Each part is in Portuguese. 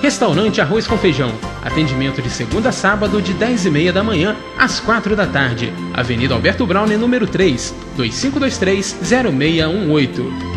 Restaurante Arroz com Feijão. Atendimento de segunda a sábado de 10h30 da manhã às 4 da tarde. Avenida Alberto Browne, número 3, 2523-0618.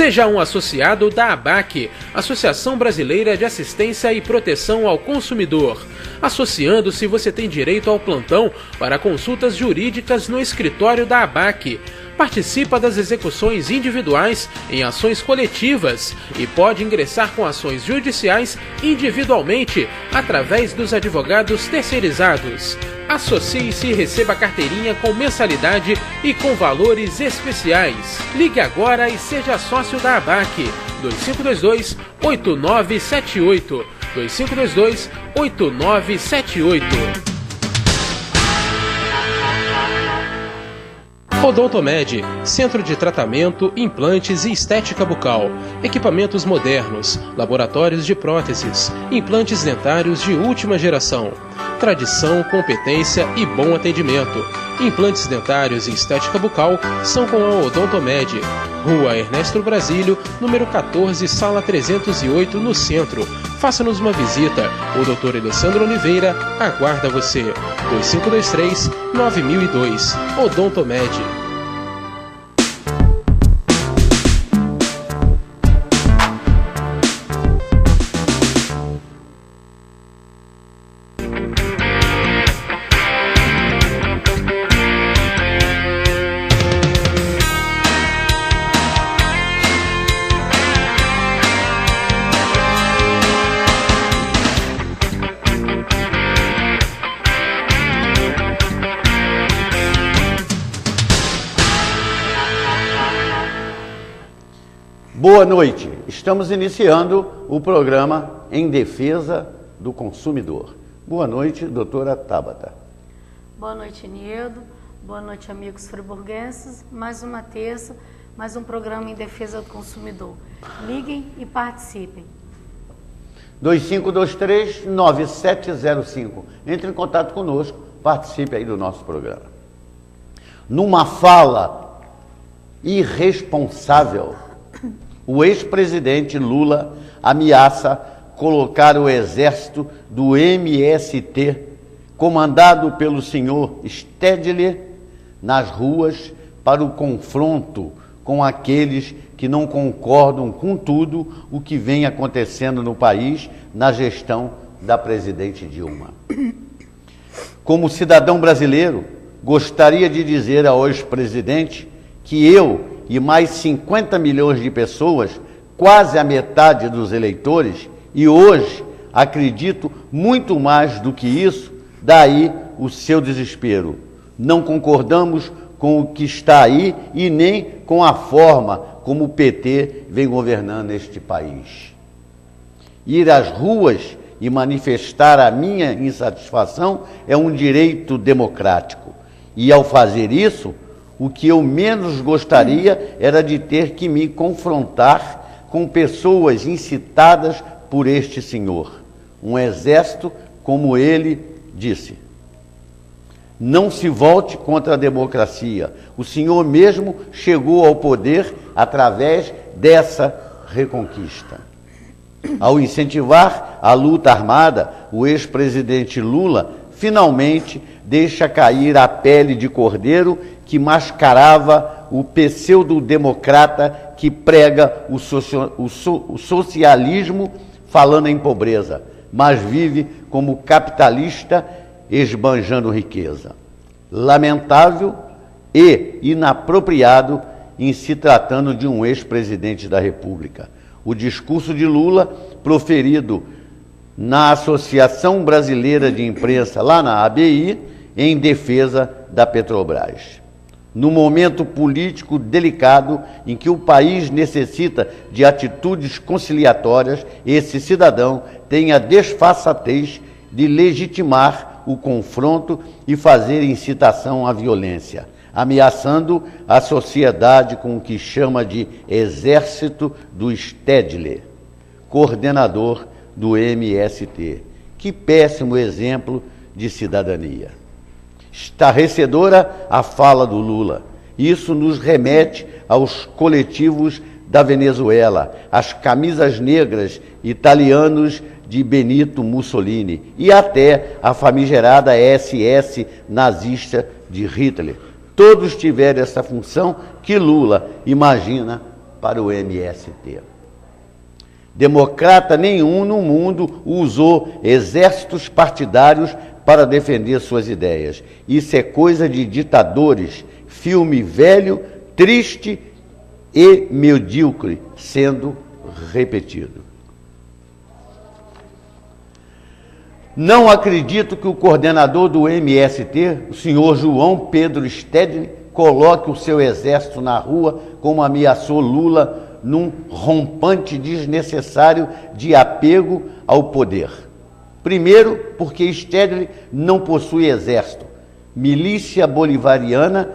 Seja um associado da ABAC, Associação Brasileira de Assistência e Proteção ao Consumidor. Associando-se, você tem direito ao plantão para consultas jurídicas no escritório da ABAC. Participa das execuções individuais em ações coletivas e pode ingressar com ações judiciais individualmente através dos advogados terceirizados. Associe-se e receba carteirinha com mensalidade e com valores especiais. Ligue agora e seja sócio da ABAC. 2522-8978. 2522-8978. Odontomed, centro de tratamento, implantes e estética bucal, equipamentos modernos, laboratórios de próteses, implantes dentários de última geração, tradição, competência e bom atendimento. Implantes dentários e estética bucal são com a Odontomed. Rua Ernesto Brasílio, número 14, sala 308, no centro. Faça-nos uma visita. O Dr. Alessandro Oliveira aguarda você. 2523-9002. Odontomed. Boa noite, estamos iniciando o programa Em Defesa do Consumidor. Boa noite, doutora Tabata. Boa noite, Niedo. Boa noite, amigos friburguenses. Mais uma terça, mais um programa Em Defesa do Consumidor. Liguem e participem. 2523-9705. Entre em contato conosco, participe aí do nosso programa. Numa fala irresponsável, o ex-presidente Lula ameaça colocar o exército do MST, comandado pelo senhor Stedler, nas ruas para o confronto com aqueles que não concordam com tudo o que vem acontecendo no país na gestão da presidente Dilma. Como cidadão brasileiro, gostaria de dizer ao ex-presidente que eu e mais 50 milhões de pessoas, quase a metade dos eleitores, e hoje acredito muito mais do que isso, daí o seu desespero. Não concordamos com o que está aí e nem com a forma como o PT vem governando este país. Ir às ruas e manifestar a minha insatisfação é um direito democrático. E ao fazer isso, o que eu menos gostaria era de ter que me confrontar com pessoas incitadas por este senhor. Um exército, como ele disse. Não se volte contra a democracia. O senhor mesmo chegou ao poder através dessa reconquista. Ao incentivar a luta armada, o ex-presidente Lula finalmente deixa cair a pele de cordeiro que mascarava o pseudo-democrata que prega o socialismo falando em pobreza, mas vive como capitalista esbanjando riqueza. Lamentável e inapropriado em se tratando de um ex-presidente da República. O discurso de Lula, proferido na Associação Brasileira de Imprensa, lá na ABI, em defesa da Petrobras. No momento político delicado em que o país necessita de atitudes conciliatórias, esse cidadão tem a desfaçatez de legitimar o confronto e fazer incitação à violência, ameaçando a sociedade com o que chama de Exército do Stedley, coordenador do MST. Que péssimo exemplo de cidadania. Estarrecedora a fala do Lula. Isso nos remete aos coletivos da Venezuela, às camisas negras italianos de Benito Mussolini e até a famigerada SS nazista de Hitler. Todos tiveram essa função que Lula imagina para o MST. Democrata nenhum no mundo usou exércitos partidários para defender suas ideias. Isso é coisa de ditadores, filme velho, triste e medíocre, sendo repetido. Não acredito que o coordenador do MST, o senhor João Pedro Stedley, coloque o seu exército na rua, como ameaçou Lula, num rompante desnecessário de apego ao poder. Primeiro, porque Stedley não possui exército, milícia bolivariana,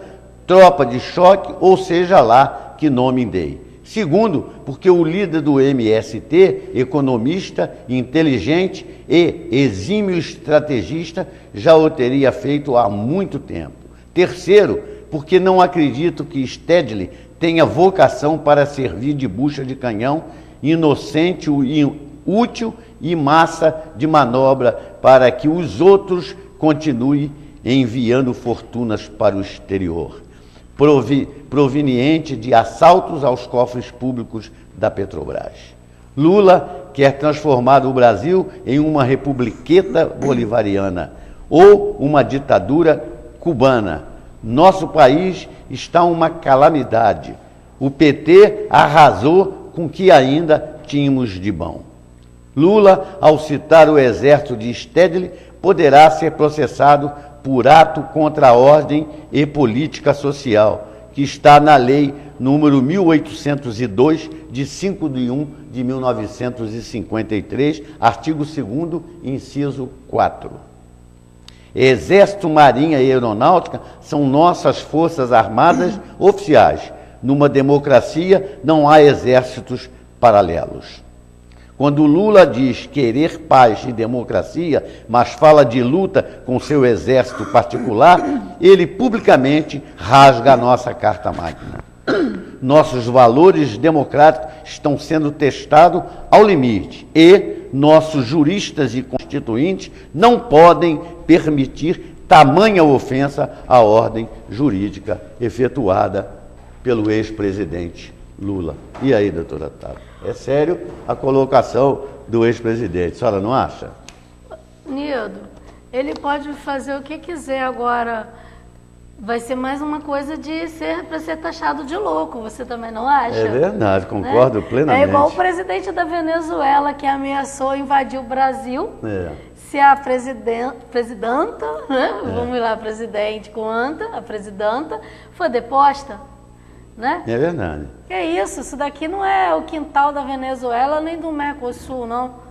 tropa de choque, ou seja lá que nome dê. Segundo, porque o líder do MST, economista, inteligente e exímio estrategista, já o teria feito há muito tempo. Terceiro, porque não acredito que Stedley tenha vocação para servir de bucha de canhão, inocente, útil e massa de manobra para que os outros continuem enviando fortunas para o exterior, proveniente de assaltos aos cofres públicos da Petrobras. Lula quer transformar o Brasil em uma republiqueta bolivariana ou uma ditadura cubana. Nosso país está uma calamidade. O PT arrasou com o que ainda tínhamos de bom. Lula, ao citar o exército de Stedley, poderá ser processado por ato contra a ordem e política social, que está na Lei número 1802, de 5 de 1 de 1953, artigo 2º, inciso 4. Exército, Marinha e Aeronáutica são nossas forças armadas oficiais. Numa democracia não há exércitos paralelos. Quando Lula diz querer paz e democracia, mas fala de luta com seu exército particular, ele publicamente rasga a nossa Carta Magna. Nossos valores democráticos estão sendo testados ao limite e nossos juristas e constituintes não podem permitir tamanha ofensa à ordem jurídica efetuada pelo ex-presidente Lula. E aí, doutora Otávio? É sério a colocação do ex-presidente, a senhora não acha? Nildo, ele pode fazer o que quiser agora. Vai ser mais uma coisa para ser taxado de louco, você também não acha? É verdade, concordo, né? Plenamente. É igual o presidente da Venezuela que ameaçou invadir o Brasil. Se a presidenta, né? Vamos lá, presidente com a presidenta, foi deposta, né? É verdade. É isso daqui não é o quintal da Venezuela nem do Mercosul, não.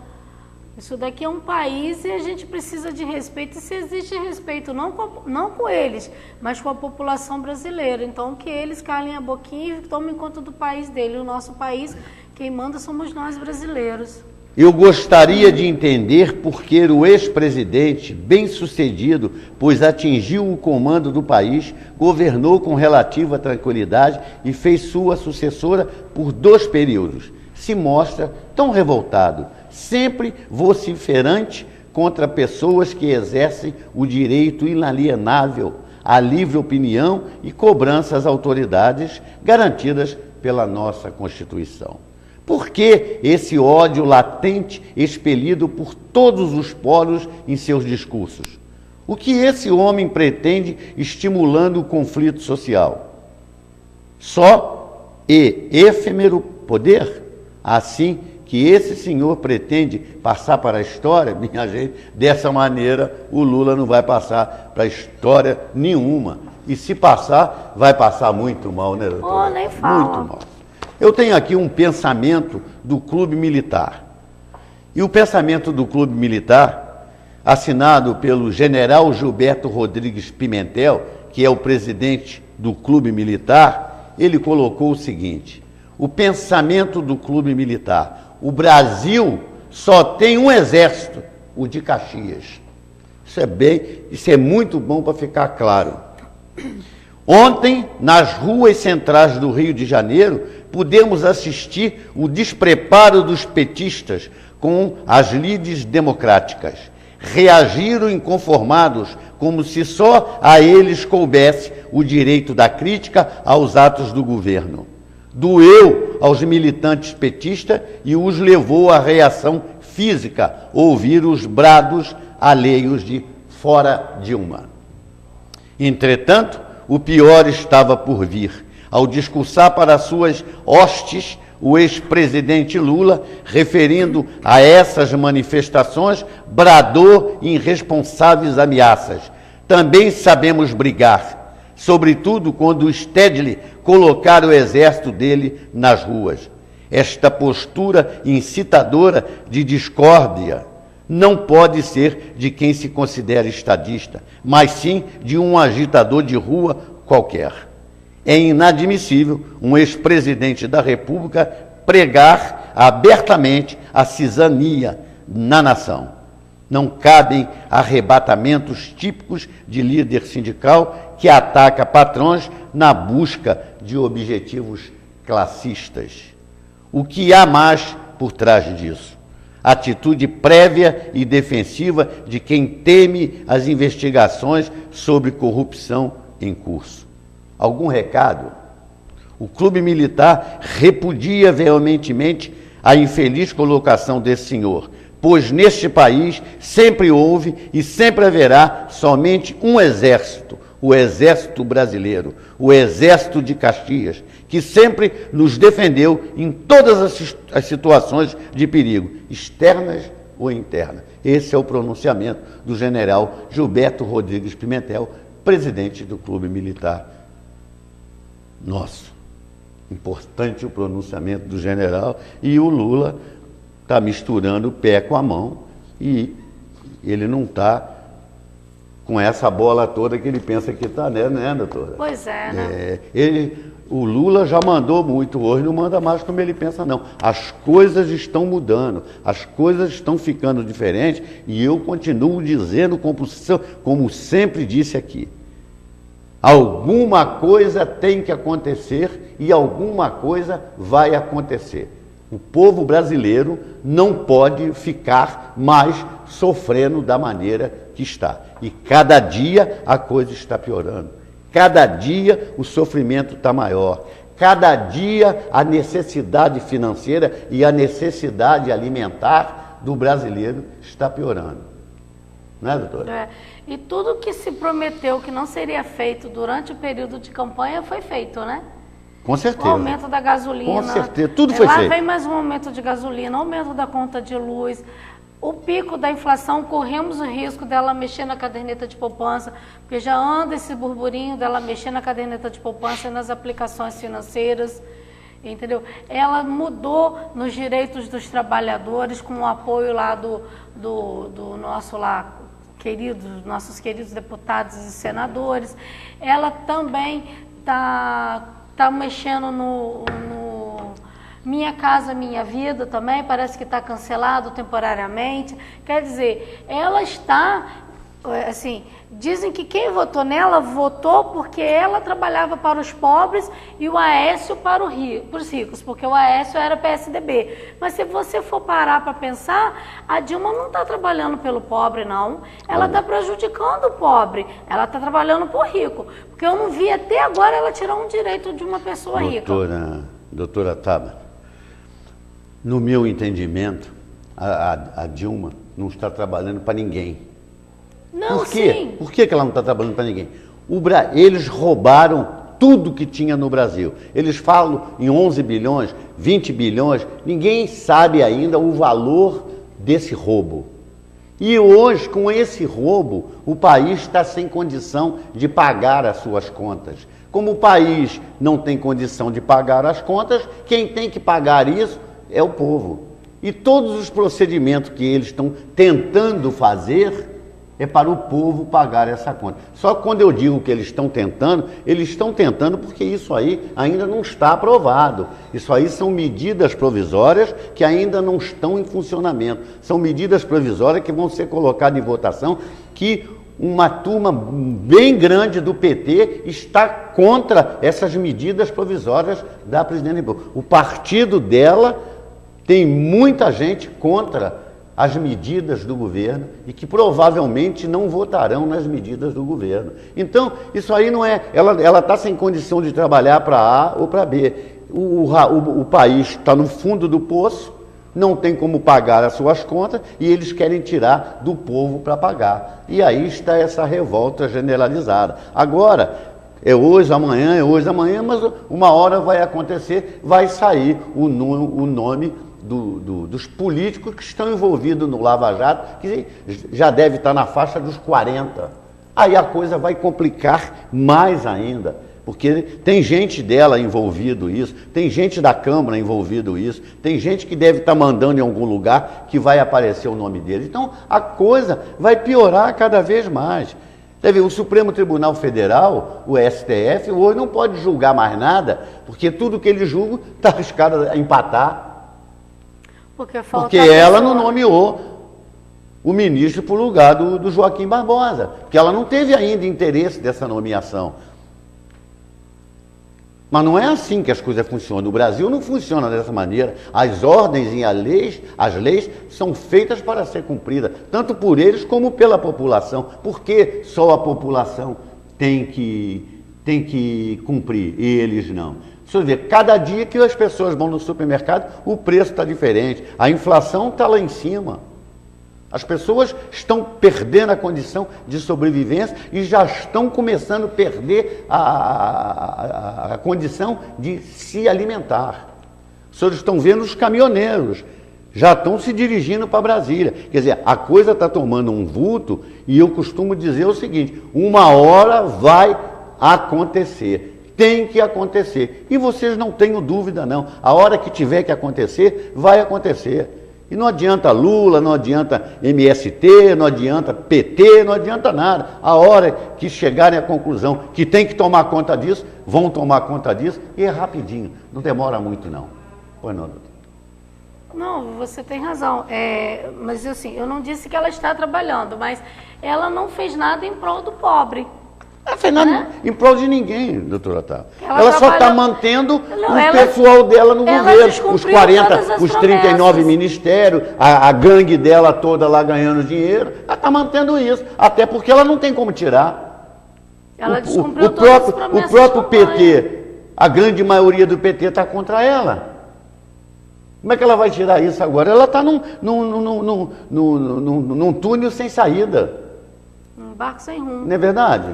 Isso daqui é um país e a gente precisa de respeito, e se existe respeito não com eles, mas com a população brasileira. Então que eles calem a boquinha e tomem conta do país dele. O nosso país, quem manda somos nós brasileiros. Eu gostaria de entender por que o ex-presidente, bem-sucedido, pois atingiu o comando do país, governou com relativa tranquilidade e fez sua sucessora por 2 períodos, se mostra tão revoltado, sempre vociferante contra pessoas que exercem o direito inalienável à livre opinião e cobrança às autoridades garantidas pela nossa Constituição. Por que esse ódio latente expelido por todos os poros em seus discursos? O que esse homem pretende estimulando o conflito social? Só e efêmero poder? Assim que esse senhor pretende passar para a história, minha gente, dessa maneira o Lula não vai passar para a história nenhuma. E se passar, vai passar muito mal, né, doutora? Nem fala. Muito mal. Eu tenho aqui um pensamento do Clube Militar. E o pensamento do Clube Militar, assinado pelo general Gilberto Rodrigues Pimentel, que é o presidente do Clube Militar, ele colocou o seguinte: o pensamento do Clube Militar: o Brasil só tem um exército, o de Caxias. Isso é muito bom para ficar claro. Ontem, nas ruas centrais do Rio de Janeiro, pudemos assistir o despreparo dos petistas com as lides democráticas. Reagiram inconformados, como se só a eles coubesse o direito da crítica aos atos do governo. Doeu aos militantes petistas e os levou à reação física, ouvir os brados alheios de "fora Dilma". Entretanto, o pior estava por vir. Ao discursar para suas hostes, o ex-presidente Lula, referindo a essas manifestações, bradou irresponsáveis ameaças. Também sabemos brigar, sobretudo quando o Stedley colocar o exército dele nas ruas. Esta postura incitadora de discórdia não pode ser de quem se considera estadista, mas sim de um agitador de rua qualquer. É inadmissível um ex-presidente da República pregar abertamente a cisania na nação. Não cabem arrebatamentos típicos de líder sindical que ataca patrões na busca de objetivos classistas. O que há mais por trás disso? Atitude prévia e defensiva de quem teme as investigações sobre corrupção em curso. Algum recado? O Clube Militar repudia veementemente a infeliz colocação desse senhor, pois neste país sempre houve e sempre haverá somente um exército, o Exército Brasileiro, o Exército de Caxias, que sempre nos defendeu em todas as situações de perigo, externas ou internas. Esse é o pronunciamento do general Gilberto Rodrigues Pimentel, presidente do Clube Militar nosso. Importante o pronunciamento do general, e o Lula está misturando o pé com a mão e ele não está com essa bola toda que ele pensa que está, né, doutora? Pois é, né? O Lula já mandou muito, hoje não manda mais como ele pensa, não. As coisas estão mudando, as coisas estão ficando diferentes, e eu continuo dizendo, como sempre disse aqui, alguma coisa tem que acontecer e alguma coisa vai acontecer. O povo brasileiro não pode ficar mais sofrendo da maneira que está. E cada dia a coisa está piorando. Cada dia o sofrimento está maior. Cada dia a necessidade financeira e a necessidade alimentar do brasileiro está piorando. Não é, doutora? E tudo que se prometeu que não seria feito durante o período de campanha foi feito, né? Com certeza. O aumento da gasolina. Com certeza, tudo foi feito. Lá vem mais um aumento de gasolina, aumento da conta de luz, o pico da inflação, corremos o risco dela mexer na caderneta de poupança, porque já anda esse burburinho dela mexer na caderneta de poupança e nas aplicações financeiras, entendeu? Ela mudou nos direitos dos trabalhadores com o apoio lá do nosso lá, nossos queridos deputados e senadores. Ela também está mexendo no Minha Casa Minha Vida também, parece que está cancelado temporariamente. Quer dizer, ela está assim, dizem que quem votou nela votou porque ela trabalhava para os pobres e o Aécio para os ricos, porque o Aécio era PSDB. Mas se você for parar para pensar, a Dilma não está trabalhando pelo pobre, não. Ela está prejudicando o pobre. Ela está trabalhando por rico. Porque eu não vi até agora ela tirar um direito de uma pessoa rica. Doutora Tabata, no meu entendimento, a Dilma não está trabalhando para ninguém. Não, Por quê? sim. Por que ela não está trabalhando para ninguém? Eles roubaram tudo que tinha no Brasil. Eles falam em 11 bilhões, 20 bilhões, ninguém sabe ainda o valor desse roubo. E hoje, com esse roubo, o país está sem condição de pagar as suas contas. Como o país não tem condição de pagar as contas, quem tem que pagar isso é o povo. E todos os procedimentos que eles estão tentando fazer é para o povo pagar essa conta. Só que quando eu digo que eles estão tentando porque isso aí ainda não está aprovado. Isso aí são medidas provisórias que ainda não estão em funcionamento. São medidas provisórias que vão ser colocadas em votação, que uma turma bem grande do PT está contra essas medidas provisórias da presidente República. O partido dela tem muita gente contra as medidas do governo e que provavelmente não votarão nas medidas do governo. Então, isso aí não é... Ela está sem condição de trabalhar para A ou para B. O país está no fundo do poço, não tem como pagar as suas contas e eles querem tirar do povo para pagar. E aí está essa revolta generalizada. Agora, é hoje, amanhã, mas uma hora vai acontecer, vai sair o nome dos políticos que estão envolvidos no Lava Jato, que já deve estar na faixa dos 40. Aí a coisa vai complicar mais ainda, porque tem gente dela envolvido isso, tem gente da Câmara envolvido isso, tem gente que deve estar mandando em algum lugar que vai aparecer o nome dele. Então a coisa vai piorar cada vez mais. O Supremo Tribunal Federal, o STF, hoje não pode julgar mais nada, porque tudo que ele julga está arriscado a empatar. Porque ela não nomeou o ministro para o lugar do Joaquim Barbosa, porque ela não teve ainda interesse dessa nomeação. Mas não é assim que as coisas funcionam. No Brasil não funciona dessa maneira. As ordens e as leis são feitas para ser cumpridas, tanto por eles como pela população. Por que só a população tem que cumprir e eles não? Você vê, cada dia que as pessoas vão no supermercado, o preço está diferente, a inflação está lá em cima. As pessoas estão perdendo a condição de sobrevivência e já estão começando a perder a condição de se alimentar. Os senhores estão vendo os caminhoneiros, já estão se dirigindo para Brasília. Quer dizer, a coisa está tomando um vulto e eu costumo dizer o seguinte, uma hora vai acontecer. Tem que acontecer. E vocês não tenham dúvida, não. A hora que tiver que acontecer, vai acontecer. E não adianta Lula, não adianta MST, não adianta PT, não adianta nada. A hora que chegarem à conclusão que tem que tomar conta disso, vão tomar conta disso e é rapidinho. Não demora muito, não. Pois não, doutor? Não, você tem razão. Mas assim, eu não disse que ela está trabalhando, mas ela não fez nada em prol do pobre. Ela fez nada em prol de ninguém, doutora Otávio. Ela só está mantendo o pessoal dela no governo, os 40, os 39 ministérios, a gangue dela toda lá ganhando dinheiro. Ela está mantendo isso, até porque ela não tem como tirar. Ela descumpriu todas as promessas. O próprio PT, a grande maioria do PT está contra ela. Como é que ela vai tirar isso agora? Ela está num túnel sem saída. Um barco sem rumo. Não é verdade?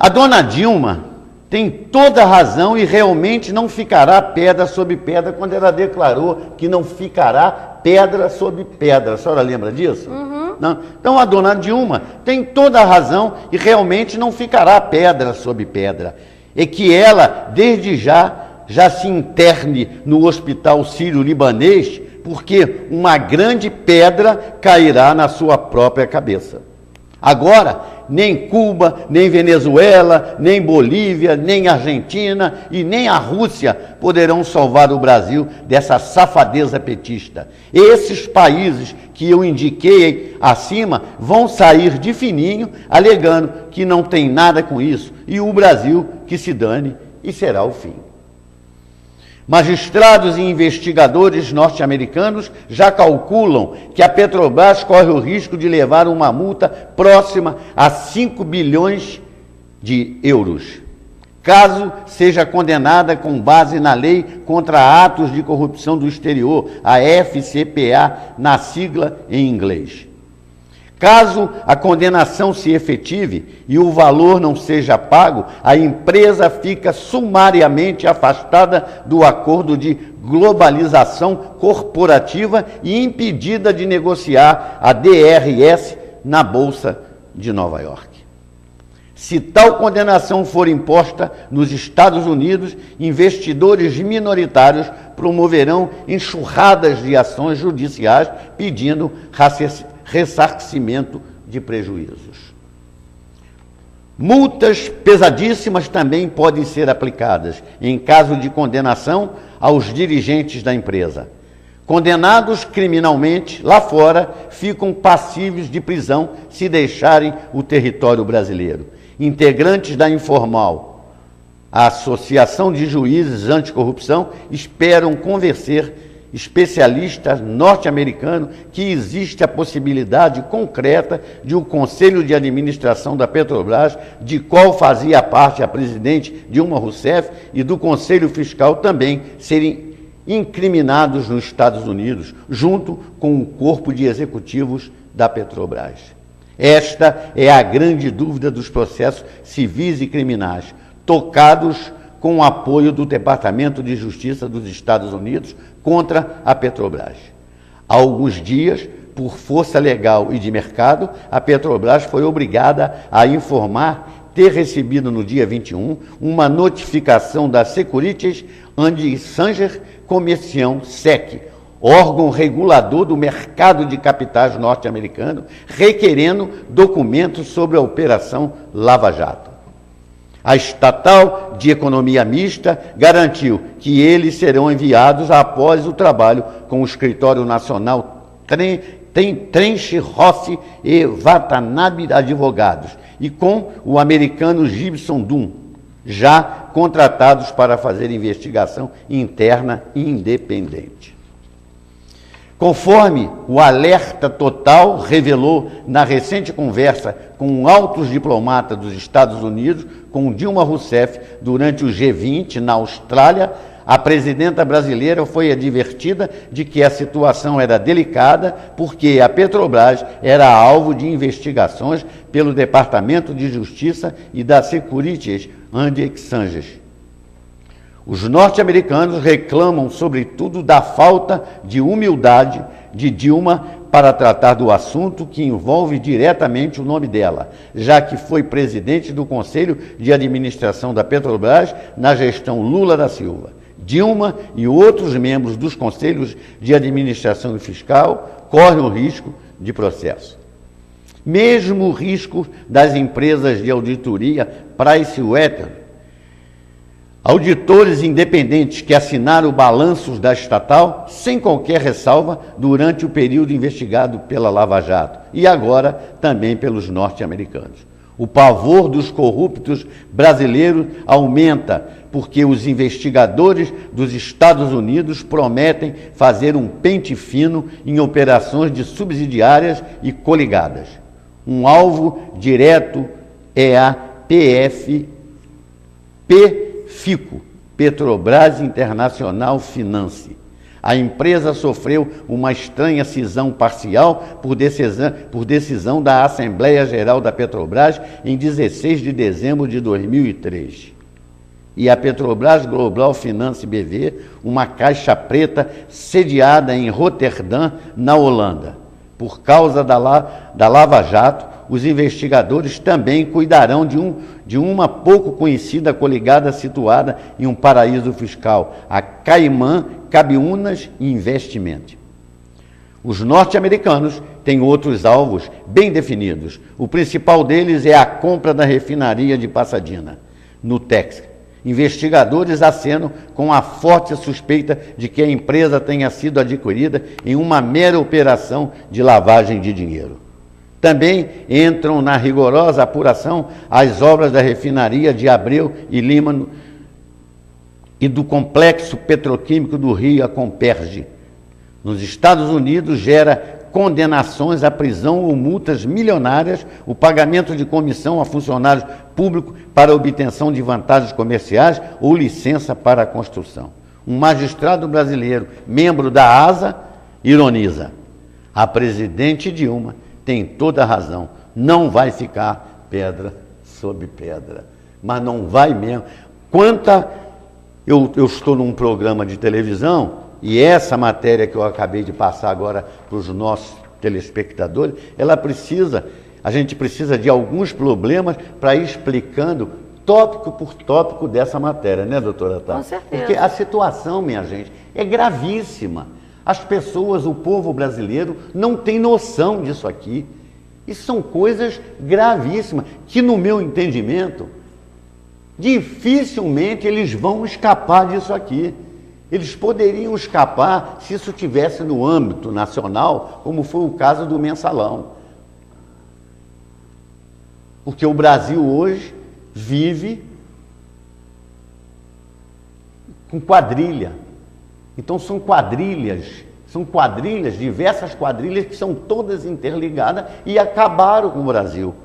A dona Dilma tem toda a razão e realmente não ficará pedra sobre pedra quando ela declarou que não ficará pedra sobre pedra. A senhora lembra disso? Uhum. Não? Então a dona Dilma tem toda a razão e realmente não ficará pedra sobre pedra. É que ela, desde já se interne no hospital sírio-libanês, porque uma grande pedra cairá na sua própria cabeça. Agora, nem Cuba, nem Venezuela, nem Bolívia, nem Argentina e nem a Rússia poderão salvar o Brasil dessa safadeza petista. Esses países que eu indiquei acima vão sair de fininho, alegando que não tem nada com isso, e o Brasil que se dane, e será o fim. Magistrados e investigadores norte-americanos já calculam que a Petrobras corre o risco de levar uma multa próxima a 5 bilhões de euros, caso seja condenada com base na Lei contra Atos de Corrupção do Exterior, a FCPA, na sigla em inglês. Caso a condenação se efetive e o valor não seja pago, a empresa fica sumariamente afastada do acordo de globalização corporativa e impedida de negociar a DRS na Bolsa de Nova York. Se tal condenação for imposta nos Estados Unidos, investidores minoritários promoverão enxurradas de ações judiciais pedindo ressarcimento de prejuízos. Multas pesadíssimas também podem ser aplicadas em caso de condenação aos dirigentes da empresa. Condenados criminalmente, lá fora, ficam passíveis de prisão se deixarem o território brasileiro. Integrantes da Informal, a Associação de Juízes Anticorrupção, esperam convencer especialistas norte-americanos que existe a possibilidade concreta de o Conselho de Administração da Petrobras, de qual fazia parte a presidente Dilma Rousseff, e do Conselho Fiscal também serem incriminados nos Estados Unidos, junto com o corpo de executivos da Petrobras. Esta é a grande dúvida dos processos civis e criminais, tocados com o apoio do Departamento de Justiça dos Estados Unidos contra a Petrobras. Há alguns dias, por força legal e de mercado, a Petrobras foi obrigada a informar ter recebido no dia 21 uma notificação da Securities and Exchange Commission, SEC, órgão regulador do mercado de capitais norte-americano, requerendo documentos sobre a Operação Lava Jato. A estatal de economia mista garantiu que eles serão enviados após o trabalho com o Escritório Nacional Trench Rossi e Watanabe Advogados e com o americano Gibson Dunn, já contratados para fazer investigação interna e independente. Conforme o Alerta Total revelou na recente conversa com altos diplomatas dos Estados Unidos com Dilma Rousseff durante o G20 na Austrália, a presidenta brasileira foi advertida de que a situação era delicada porque a Petrobras era alvo de investigações pelo Departamento de Justiça e da Securities and Exchange. Os norte-americanos reclamam, sobretudo, da falta de humildade de Dilma para tratar do assunto que envolve diretamente o nome dela, já que foi presidente do Conselho de Administração da Petrobras na gestão Lula da Silva. Dilma e outros membros dos Conselhos de Administração e Fiscal correm o risco de processo. Mesmo o risco das empresas de auditoria Pricewaterhouse, auditores independentes que assinaram balanços da estatal sem qualquer ressalva durante o período investigado pela Lava Jato e agora também pelos norte-americanos. O pavor dos corruptos brasileiros aumenta porque os investigadores dos Estados Unidos prometem fazer um pente fino em operações de subsidiárias e coligadas. Um alvo direto é a FICO, Petrobras International Finance. A empresa sofreu uma estranha cisão parcial por decisão da Assembleia Geral da Petrobras em 16 de dezembro de 2003. E a Petrobras Global Finance BV, uma caixa preta sediada em Roterdã, na Holanda. Por causa da Lava Jato, os investigadores também cuidarão de uma pouco conhecida coligada situada em um paraíso fiscal, a Cayman Cabiunas Investment. Os norte-americanos têm outros alvos bem definidos. O principal deles é a compra da refinaria de Pasadena, no Texas. Investigadores acenam com a forte suspeita de que a empresa tenha sido adquirida em uma mera operação de lavagem de dinheiro. Também entram na rigorosa apuração as obras da refinaria de Abreu e Lima e do complexo petroquímico do Rio, a Comperge. Nos Estados Unidos, gera condenações à prisão ou multas milionárias, o pagamento de comissão a funcionários públicos para obtenção de vantagens comerciais ou licença para a construção. Um magistrado brasileiro, membro da ASA, ironiza: a presidente Dilma tem toda a razão, não vai ficar pedra sobre pedra. Mas não vai mesmo. Eu estou num programa de televisão, e essa matéria que eu acabei de passar agora para os nossos telespectadores, a gente precisa de alguns problemas para ir explicando tópico por tópico dessa matéria, né, doutora Tata? Com certeza. Porque a situação, minha gente, é gravíssima. As pessoas, o povo brasileiro, não tem noção disso aqui. E são coisas gravíssimas, que no meu entendimento, dificilmente eles vão escapar disso aqui. Eles poderiam escapar se isso estivesse no âmbito nacional, como foi o caso do mensalão. Porque o Brasil hoje vive com quadrilha. Então são quadrilhas, diversas quadrilhas que são todas interligadas e acabaram com o Brasil.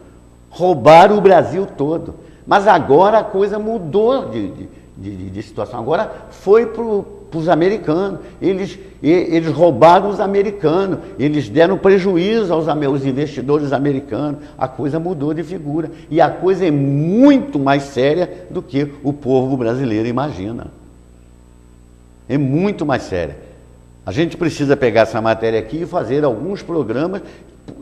Roubaram o Brasil todo. Mas agora a coisa mudou de situação. Agora foi para os americanos. Eles roubaram os americanos. Eles deram prejuízo aos investidores americanos. A coisa mudou de figura. E a coisa é muito mais séria do que o povo brasileiro imagina. É muito mais séria. A gente precisa pegar essa matéria aqui e fazer alguns programas,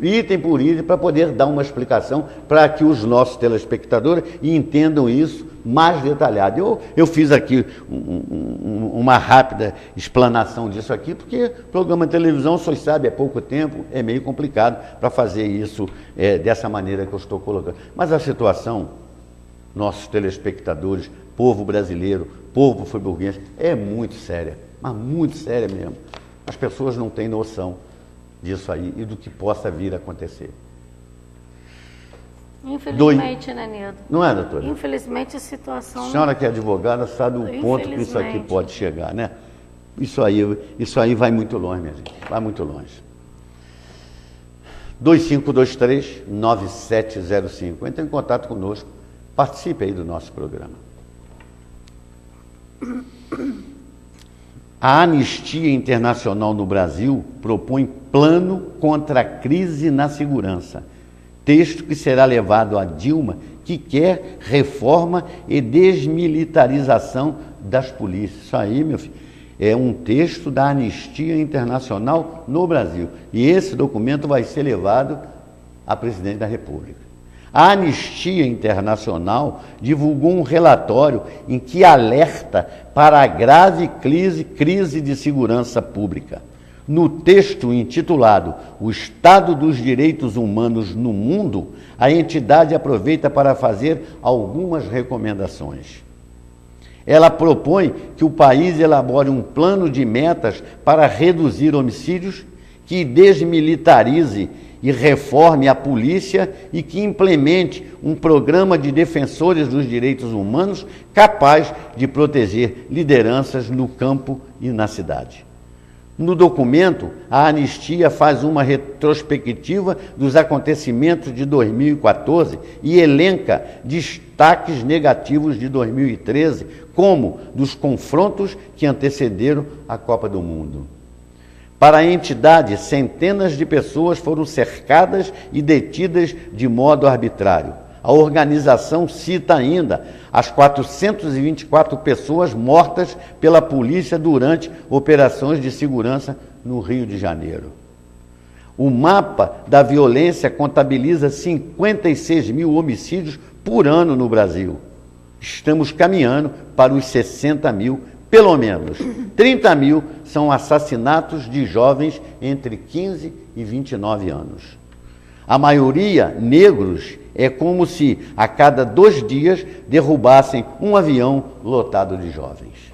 item por item, para poder dar uma explicação para que os nossos telespectadores entendam isso mais detalhado. Eu fiz aqui uma rápida explanação disso aqui, porque programa de televisão, vocês sabem, é pouco tempo, é meio complicado para fazer isso dessa maneira que eu estou colocando. Mas a situação, nossos telespectadores, povo brasileiro, povo friburguense, é muito séria, mas muito séria mesmo. As pessoas não têm noção disso aí e do que possa vir a acontecer. Infelizmente, né, Nildo? Não é, doutora? Infelizmente a situação... A senhora que é advogada sabe o ponto que isso aqui pode chegar, né? Isso aí vai muito longe, minha gente, vai muito longe. 2523-9705. Entre em contato conosco, participe aí do nosso programa. A Anistia Internacional no Brasil propõe plano contra a crise na segurança. Texto que será levado a Dilma, que quer reforma e desmilitarização das polícias. Isso aí, meu filho, é um texto da Anistia Internacional no Brasil. E esse documento vai ser levado à presidente da República. A Anistia Internacional divulgou um relatório em que alerta para a grave crise de segurança pública. No texto intitulado O Estado dos Direitos Humanos no Mundo, a entidade aproveita para fazer algumas recomendações. Ela propõe que o país elabore um plano de metas para reduzir homicídios, que desmilitarize e reforme a polícia e que implemente um programa de defensores dos direitos humanos capaz de proteger lideranças no campo e na cidade. No documento, a Anistia faz uma retrospectiva dos acontecimentos de 2014 e elenca destaques negativos de 2013, como dos confrontos que antecederam a Copa do Mundo. Para a entidade, centenas de pessoas foram cercadas e detidas de modo arbitrário. A organização cita ainda as 424 pessoas mortas pela polícia durante operações de segurança no Rio de Janeiro. O mapa da violência contabiliza 56 mil homicídios por ano no Brasil. Estamos caminhando para os 60 mil pelo menos 30 mil são assassinatos de jovens entre 15 e 29 anos. A maioria negros. É como se a cada 2 dias derrubassem um avião lotado de jovens.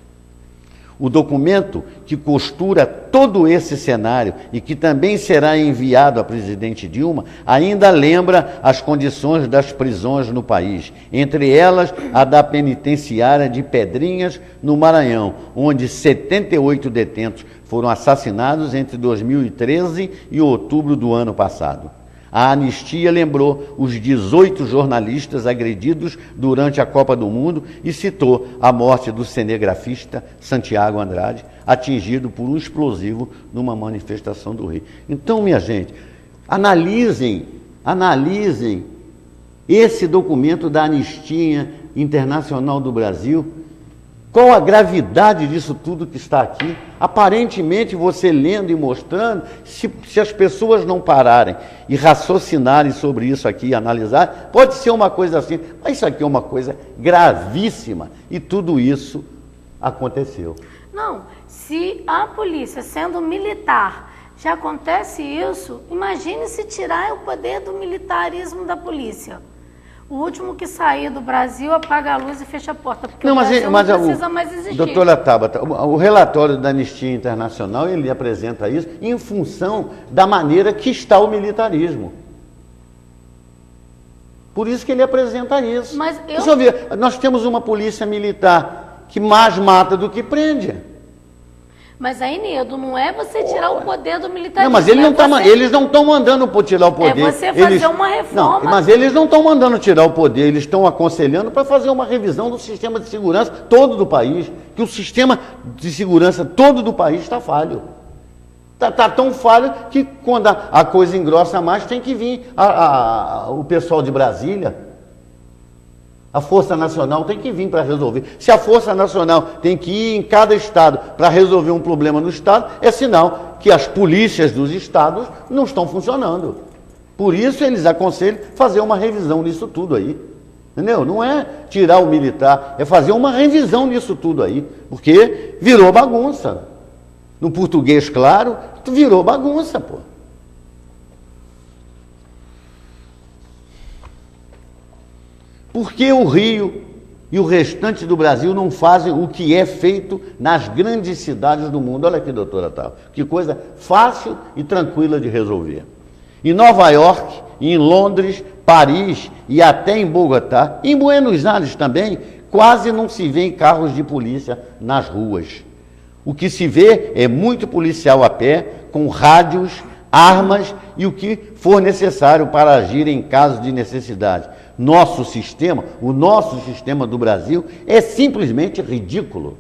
O documento que costura todo esse cenário e que também será enviado à presidente Dilma ainda lembra as condições das prisões no país, entre elas a da penitenciária de Pedrinhas, no Maranhão, onde 78 detentos foram assassinados entre 2013 e outubro do ano passado. A anistia lembrou os 18 jornalistas agredidos durante a Copa do Mundo e citou a morte do cinegrafista Santiago Andrade, atingido por um explosivo numa manifestação do Rio. Então, minha gente, analisem esse documento da Anistia Internacional do Brasil. Qual a gravidade disso tudo que está aqui? Aparentemente, você lendo e mostrando, se as pessoas não pararem e raciocinarem sobre isso aqui e analisar, pode ser uma coisa assim, mas isso aqui é uma coisa gravíssima e tudo isso aconteceu. Não, se a polícia, sendo militar, já acontece isso, imagine se tirar o poder do militarismo da polícia. O último que sair do Brasil apaga a luz e fecha a porta, porque não, o Brasil mas não precisa mais existir. Doutora Tabata, o relatório da Anistia Internacional, ele apresenta isso em função da maneira que está o militarismo. Por isso que ele apresenta isso. Mas Deixa eu ver, nós temos uma polícia militar que mais mata do que prende. Mas aí, Nedo, não é você tirar o poder do militarismo. Não, mas eles não estão mandando tirar o poder. É você fazer uma reforma. Não, mas eles não estão mandando tirar o poder, eles estão aconselhando para fazer uma revisão do sistema de segurança todo do país, que o sistema de segurança todo do país está falho. Está tão falho que quando a coisa engrossa mais, tem que vir o pessoal de Brasília. A Força Nacional tem que vir para resolver. Se a Força Nacional tem que ir em cada estado para resolver um problema no estado, é sinal que as polícias dos estados não estão funcionando. Por isso eles aconselham fazer uma revisão nisso tudo aí. Entendeu? Não é tirar o militar, é fazer uma revisão nisso tudo aí. Porque virou bagunça. No português, claro, virou bagunça, pô. Por que o Rio e o restante do Brasil não fazem o que é feito nas grandes cidades do mundo? Olha aqui, doutora Tal, que coisa fácil e tranquila de resolver. Em Nova York, em Londres, Paris e até em Bogotá, em Buenos Aires também, quase não se vê carros de polícia nas ruas. O que se vê é muito policial a pé, com rádios, armas e o que for necessário para agir em caso de necessidade. O nosso sistema do Brasil é simplesmente ridículo.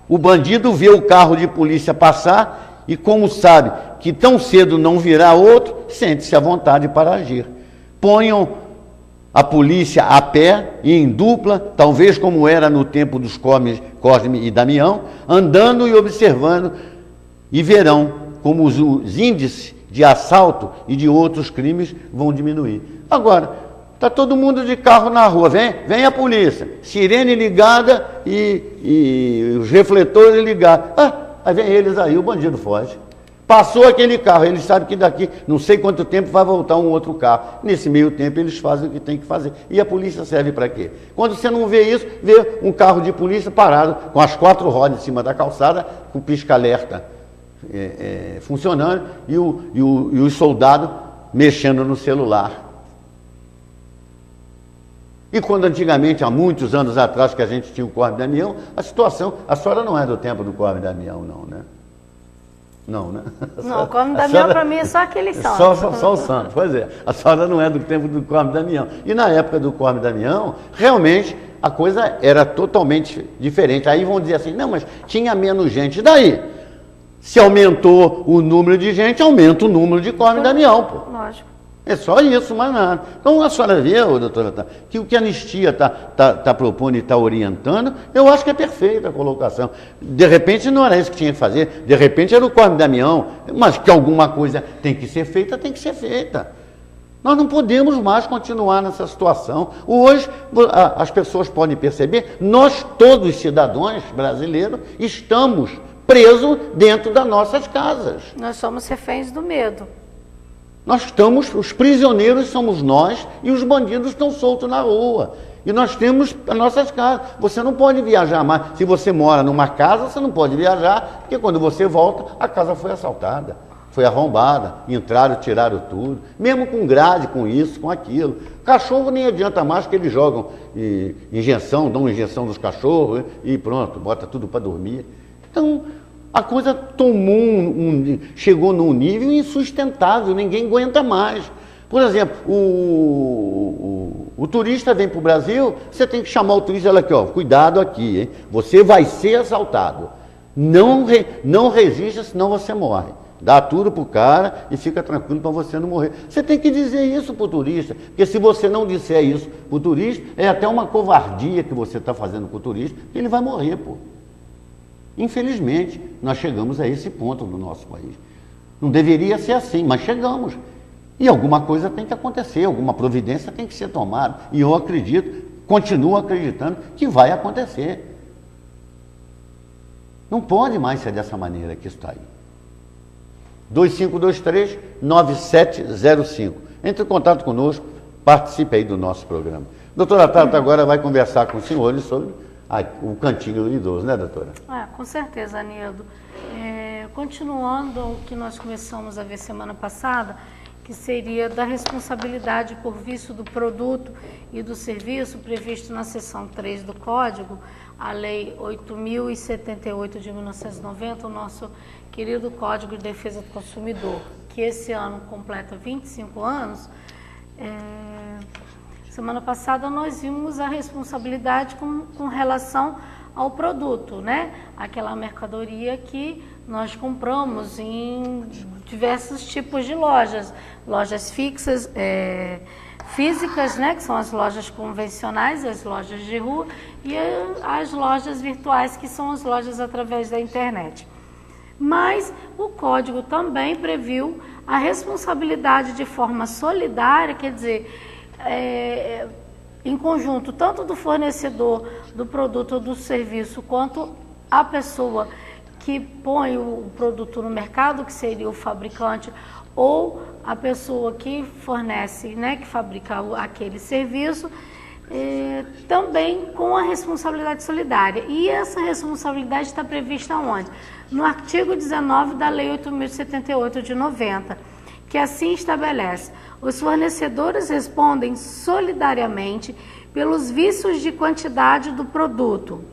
O bandido vê o carro de polícia passar e, como sabe que tão cedo não virá outro, sente-se à vontade para agir. Ponham a polícia a pé e em dupla, talvez como era no tempo dos Cosme e Damião, andando e observando, e verão como os índices de assalto e de outros crimes vão diminuir. Agora, está todo mundo de carro na rua, vem a polícia, sirene ligada e os refletores ligados. Aí vem eles aí, o bandido foge. Passou aquele carro, eles sabem que daqui não sei quanto tempo vai voltar um outro carro. Nesse meio tempo eles fazem o que tem que fazer. E a polícia serve para quê? Quando você não vê isso, vê um carro de polícia parado com as 4 rodas em cima da calçada, com o pisca-alerta funcionando e os soldados mexendo no celular. E quando antigamente, há muitos anos atrás, que a gente tinha o Cosme Damião, a senhora não é do tempo do Cosme Damião, não, né? Não, né? Não, o Cosme Damião para mim é só aquele santo. Só o santo, pois é. A senhora não é do tempo do Cosme Damião. E na época do Cosme Damião, realmente, a coisa era totalmente diferente. Aí vão dizer assim, não, mas tinha menos gente. Daí, se aumentou o número de gente, aumenta o número de Cosme Damião, pô. Lógico. É só isso, mais nada. Então a senhora vê, doutora, que o que a Anistia está propondo e está orientando, eu acho que é perfeita a colocação. De repente não era isso que tinha que fazer, de repente era o Cosme Damião, mas que alguma coisa tem que ser feita, tem que ser feita. Nós não podemos mais continuar nessa situação. Hoje, as pessoas podem perceber, nós todos, cidadãos brasileiros, estamos presos dentro das nossas casas. Nós somos reféns do medo. Nós estamos, os prisioneiros somos nós e os bandidos estão soltos na rua. E nós temos as nossas casas. Você não pode viajar mais. Se você mora numa casa, você não pode viajar, porque quando você volta, a casa foi assaltada, foi arrombada, entraram, tiraram tudo. Mesmo com grade, com isso, com aquilo. Cachorro nem adianta mais, que eles jogam injeção, dão injeção nos cachorros e pronto, bota tudo para dormir. Então, a coisa chegou num nível insustentável, ninguém aguenta mais. Por exemplo, o turista vem para o Brasil, você tem que chamar o turista, olha aqui, ó, cuidado aqui, hein? Você vai ser assaltado. Não resista, senão você morre. Dá tudo para o cara e fica tranquilo para você não morrer. Você tem que dizer isso para o turista, porque se você não disser isso para o turista, é até uma covardia que você está fazendo com o turista, que ele vai morrer, pô. Infelizmente, nós chegamos a esse ponto no nosso país. Não deveria ser assim, mas chegamos. E alguma coisa tem que acontecer, alguma providência tem que ser tomada. E eu acredito, continuo acreditando que vai acontecer. Não pode mais ser dessa maneira que está aí. 2523-9705. Entre em contato conosco, participe aí do nosso programa. Doutora Tata agora vai conversar com os senhores sobre o cantinho do idoso, né, doutora? Com certeza, Anildo. Continuando o que nós começamos a ver semana passada, que seria da responsabilidade por vício do produto e do serviço previsto na seção 3 do Código, a Lei 8.078 de 1990, o nosso querido Código de Defesa do Consumidor, que esse ano completa 25 anos. Semana passada nós vimos a responsabilidade com relação ao produto, né? Aquela mercadoria que nós compramos em diversos tipos de lojas fixas, físicas, né? Que são as lojas convencionais, as lojas de rua, e as lojas virtuais, que são as lojas através da internet. Mas o Código também previu a responsabilidade de forma solidária, quer dizer, em conjunto, tanto do fornecedor do produto ou do serviço, quanto a pessoa que põe o produto no mercado, que seria o fabricante, ou a pessoa que fornece, né, que fabrica aquele serviço, também com a responsabilidade solidária. E essa responsabilidade está prevista onde? No artigo 19 da Lei 8.078 de 90, que assim estabelece: os fornecedores respondem solidariamente pelos vícios de quantidade do produto,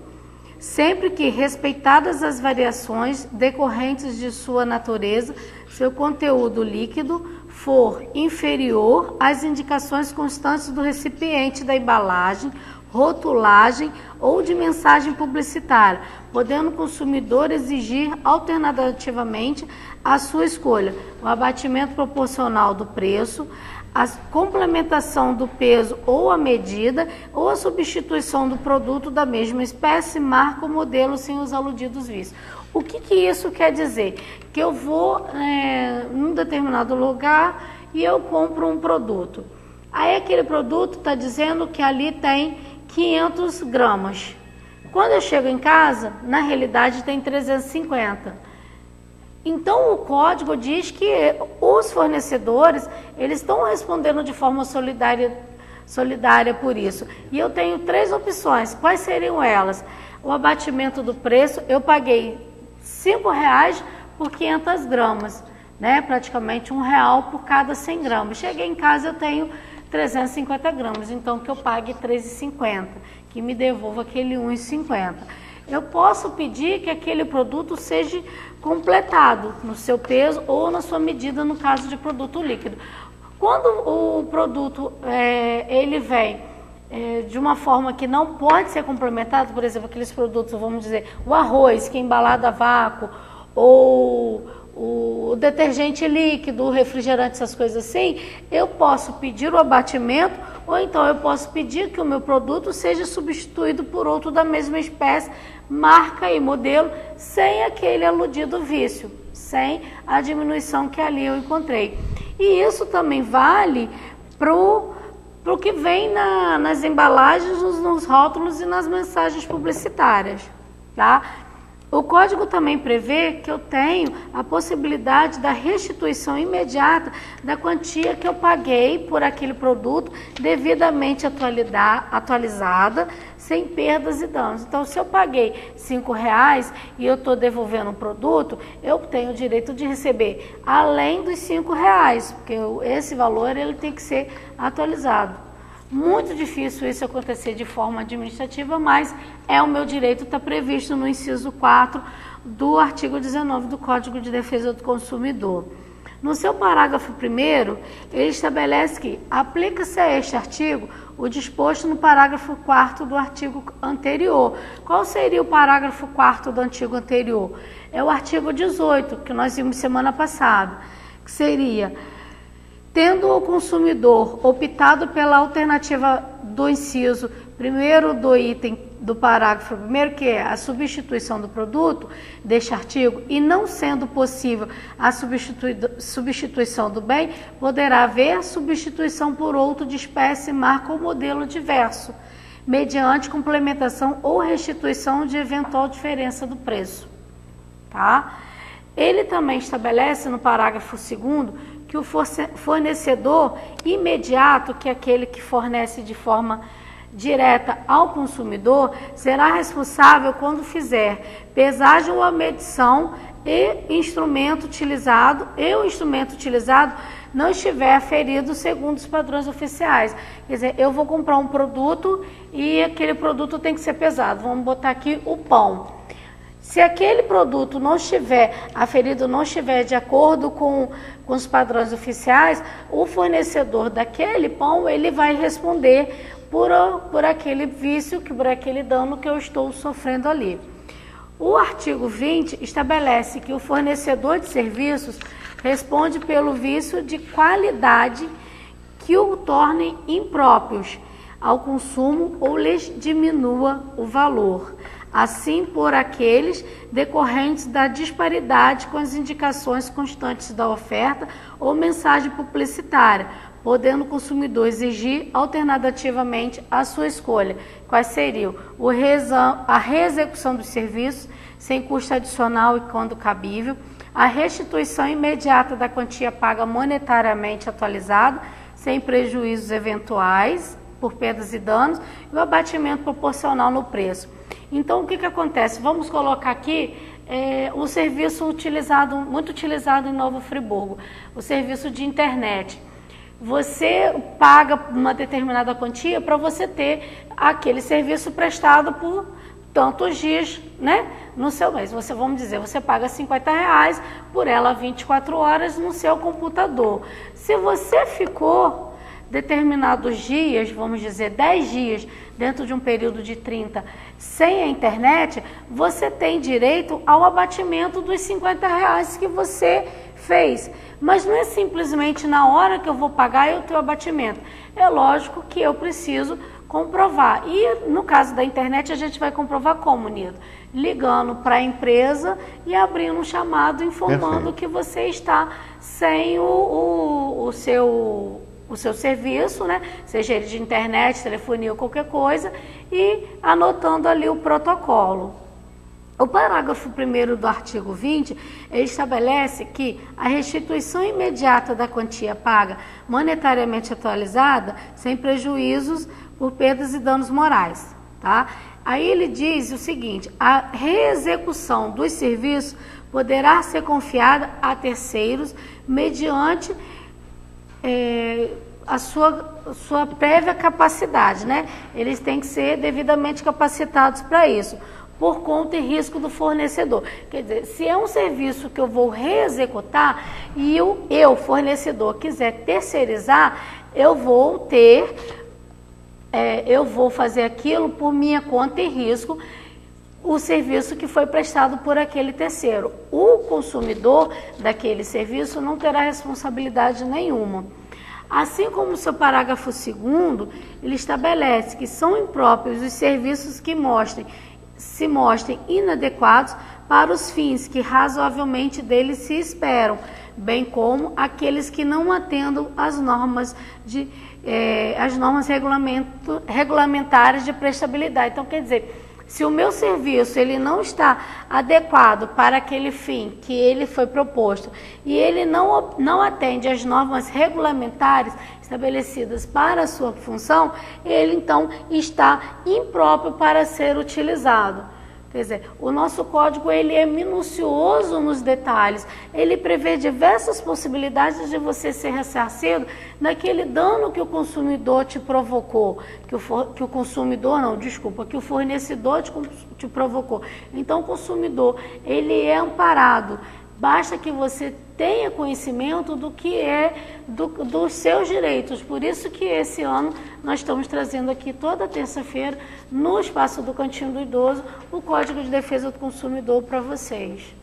sempre que respeitadas as variações decorrentes de sua natureza, seu conteúdo líquido for inferior às indicações constantes do recipiente da embalagem, rotulagem ou de mensagem publicitária, podendo o consumidor exigir alternativamente a sua escolha, o abatimento proporcional do preço, a complementação do peso ou a medida, ou a substituição do produto da mesma espécie, marca ou modelo sem os aludidos vícios. O que isso quer dizer? Que eu vou num determinado lugar e eu compro um produto. Aí aquele produto está dizendo que ali tem 500 gramas. Quando eu chego em casa, na realidade tem 350. Então o código diz que os fornecedores, eles estão respondendo de forma solidária por isso. E eu tenho 3 opções. Quais seriam elas? O abatimento do preço, eu paguei R$5 por 500 gramas, né? Praticamente R$1 por cada 100 gramas. Cheguei em casa, eu tenho 350 gramas, então que eu pague R$3,50, que me devolva aquele R$1,50. Eu posso pedir que aquele produto seja completado no seu peso ou na sua medida, no caso de produto líquido. Quando o produto ele vem de uma forma que não pode ser complementado, por exemplo, aqueles produtos, vamos dizer, o arroz que é embalado a vácuo, ou o detergente líquido, o refrigerante, essas coisas assim, eu posso pedir o abatimento, ou então eu posso pedir que o meu produto seja substituído por outro da mesma espécie, marca e modelo, sem aquele aludido vício, sem a diminuição que ali eu encontrei. E isso também vale para o que vem nas embalagens, nos rótulos e nas mensagens publicitárias, tá? O código também prevê que eu tenho a possibilidade da restituição imediata da quantia que eu paguei por aquele produto devidamente atualizada, sem perdas e danos. Então, se eu paguei R$5 e eu estou devolvendo um produto, eu tenho o direito de receber além dos R$5, porque esse valor ele tem que ser atualizado. Muito difícil isso acontecer de forma administrativa, mas é o meu direito, está previsto no inciso 4 do artigo 19 do Código de Defesa do Consumidor. No seu parágrafo 1º, ele estabelece que aplica-se a este artigo o disposto no parágrafo 4º do artigo anterior. Qual seria o parágrafo 4º do artigo anterior? É o artigo 18, que nós vimos semana passada, que seria: tendo o consumidor optado pela alternativa do inciso 1º do item do parágrafo 1º, que é a substituição do produto deste artigo, e não sendo possível a substituição do bem, poderá haver substituição por outro de espécie, marca ou modelo diverso, mediante complementação ou restituição de eventual diferença do preço. Tá? Ele também estabelece no parágrafo 2º que o fornecedor imediato, que é aquele que fornece de forma direta ao consumidor, será responsável quando fizer pesagem ou a medição e o instrumento utilizado não estiver aferido segundo os padrões oficiais. Quer dizer, eu vou comprar um produto e aquele produto tem que ser pesado. Vamos botar aqui o pão. Se aquele produto não estiver aferido, não estiver de acordo com os padrões oficiais, o fornecedor daquele pão, ele vai responder por aquele vício, por aquele dano que eu estou sofrendo ali. O artigo 20 estabelece que o fornecedor de serviços responde pelo vício de qualidade que o tornem impróprios ao consumo ou lhes diminua o valor, assim por aqueles decorrentes da disparidade com as indicações constantes da oferta ou mensagem publicitária, podendo o consumidor exigir alternativamente a sua escolha. Quais seriam? A reexecução dos serviços sem custo adicional e quando cabível, a restituição imediata da quantia paga monetariamente atualizada, sem prejuízos eventuais por perdas e danos, e o abatimento proporcional no preço. Então, o que acontece? Vamos colocar aqui um serviço muito utilizado em Novo Friburgo, o serviço de internet. Você paga uma determinada quantia para você ter aquele serviço prestado por tantos dias, né, no seu mês. Vamos dizer, você paga R$50 por ela 24 horas no seu computador. Se você ficou determinados dias, vamos dizer 10 dias, dentro de um período de 30, sem a internet, você tem direito ao abatimento dos R$50 que você fez. Mas não é simplesmente na hora que eu vou pagar eu tenho abatimento. É lógico que eu preciso comprovar. E no caso da internet a gente vai comprovar como, Nido? Ligando para a empresa e abrindo um chamado informando que você está sem o seu serviço, né? Seja ele de internet, telefonia ou qualquer coisa, e anotando ali o protocolo. O parágrafo 1º do artigo 20, ele estabelece que a restituição imediata da quantia paga monetariamente atualizada, sem prejuízos por perdas e danos morais. Tá? Aí ele diz o seguinte: a reexecução dos serviços poderá ser confiada a terceiros mediante a sua prévia capacidade, né? Eles têm que ser devidamente capacitados para isso, por conta e risco do fornecedor. Quer dizer, se é um serviço que eu vou reexecutar e eu fornecedor, quiser terceirizar, eu vou fazer aquilo por minha conta e risco, o serviço que foi prestado por aquele terceiro. O consumidor daquele serviço não terá responsabilidade nenhuma. Assim como o seu parágrafo 2º, ele estabelece que são impróprios os serviços que se mostrem inadequados para os fins que razoavelmente deles se esperam, bem como aqueles que não atendam às normas regulamentares de prestabilidade. Então, quer dizer, se o meu serviço ele não está adequado para aquele fim que ele foi proposto e ele não atende às normas regulamentares estabelecidas para a sua função, ele então está impróprio para ser utilizado. Quer dizer, o nosso código ele é minucioso nos detalhes, ele prevê diversas possibilidades de você ser ressarcido daquele dano que o consumidor te provocou, que o fornecedor te provocou. Então, o consumidor, ele é amparado, basta que você tenha conhecimento do que é dos seus direitos. Por isso que esse ano nós estamos trazendo aqui toda terça-feira, no espaço do Cantinho do Idoso, o Código de Defesa do Consumidor para vocês.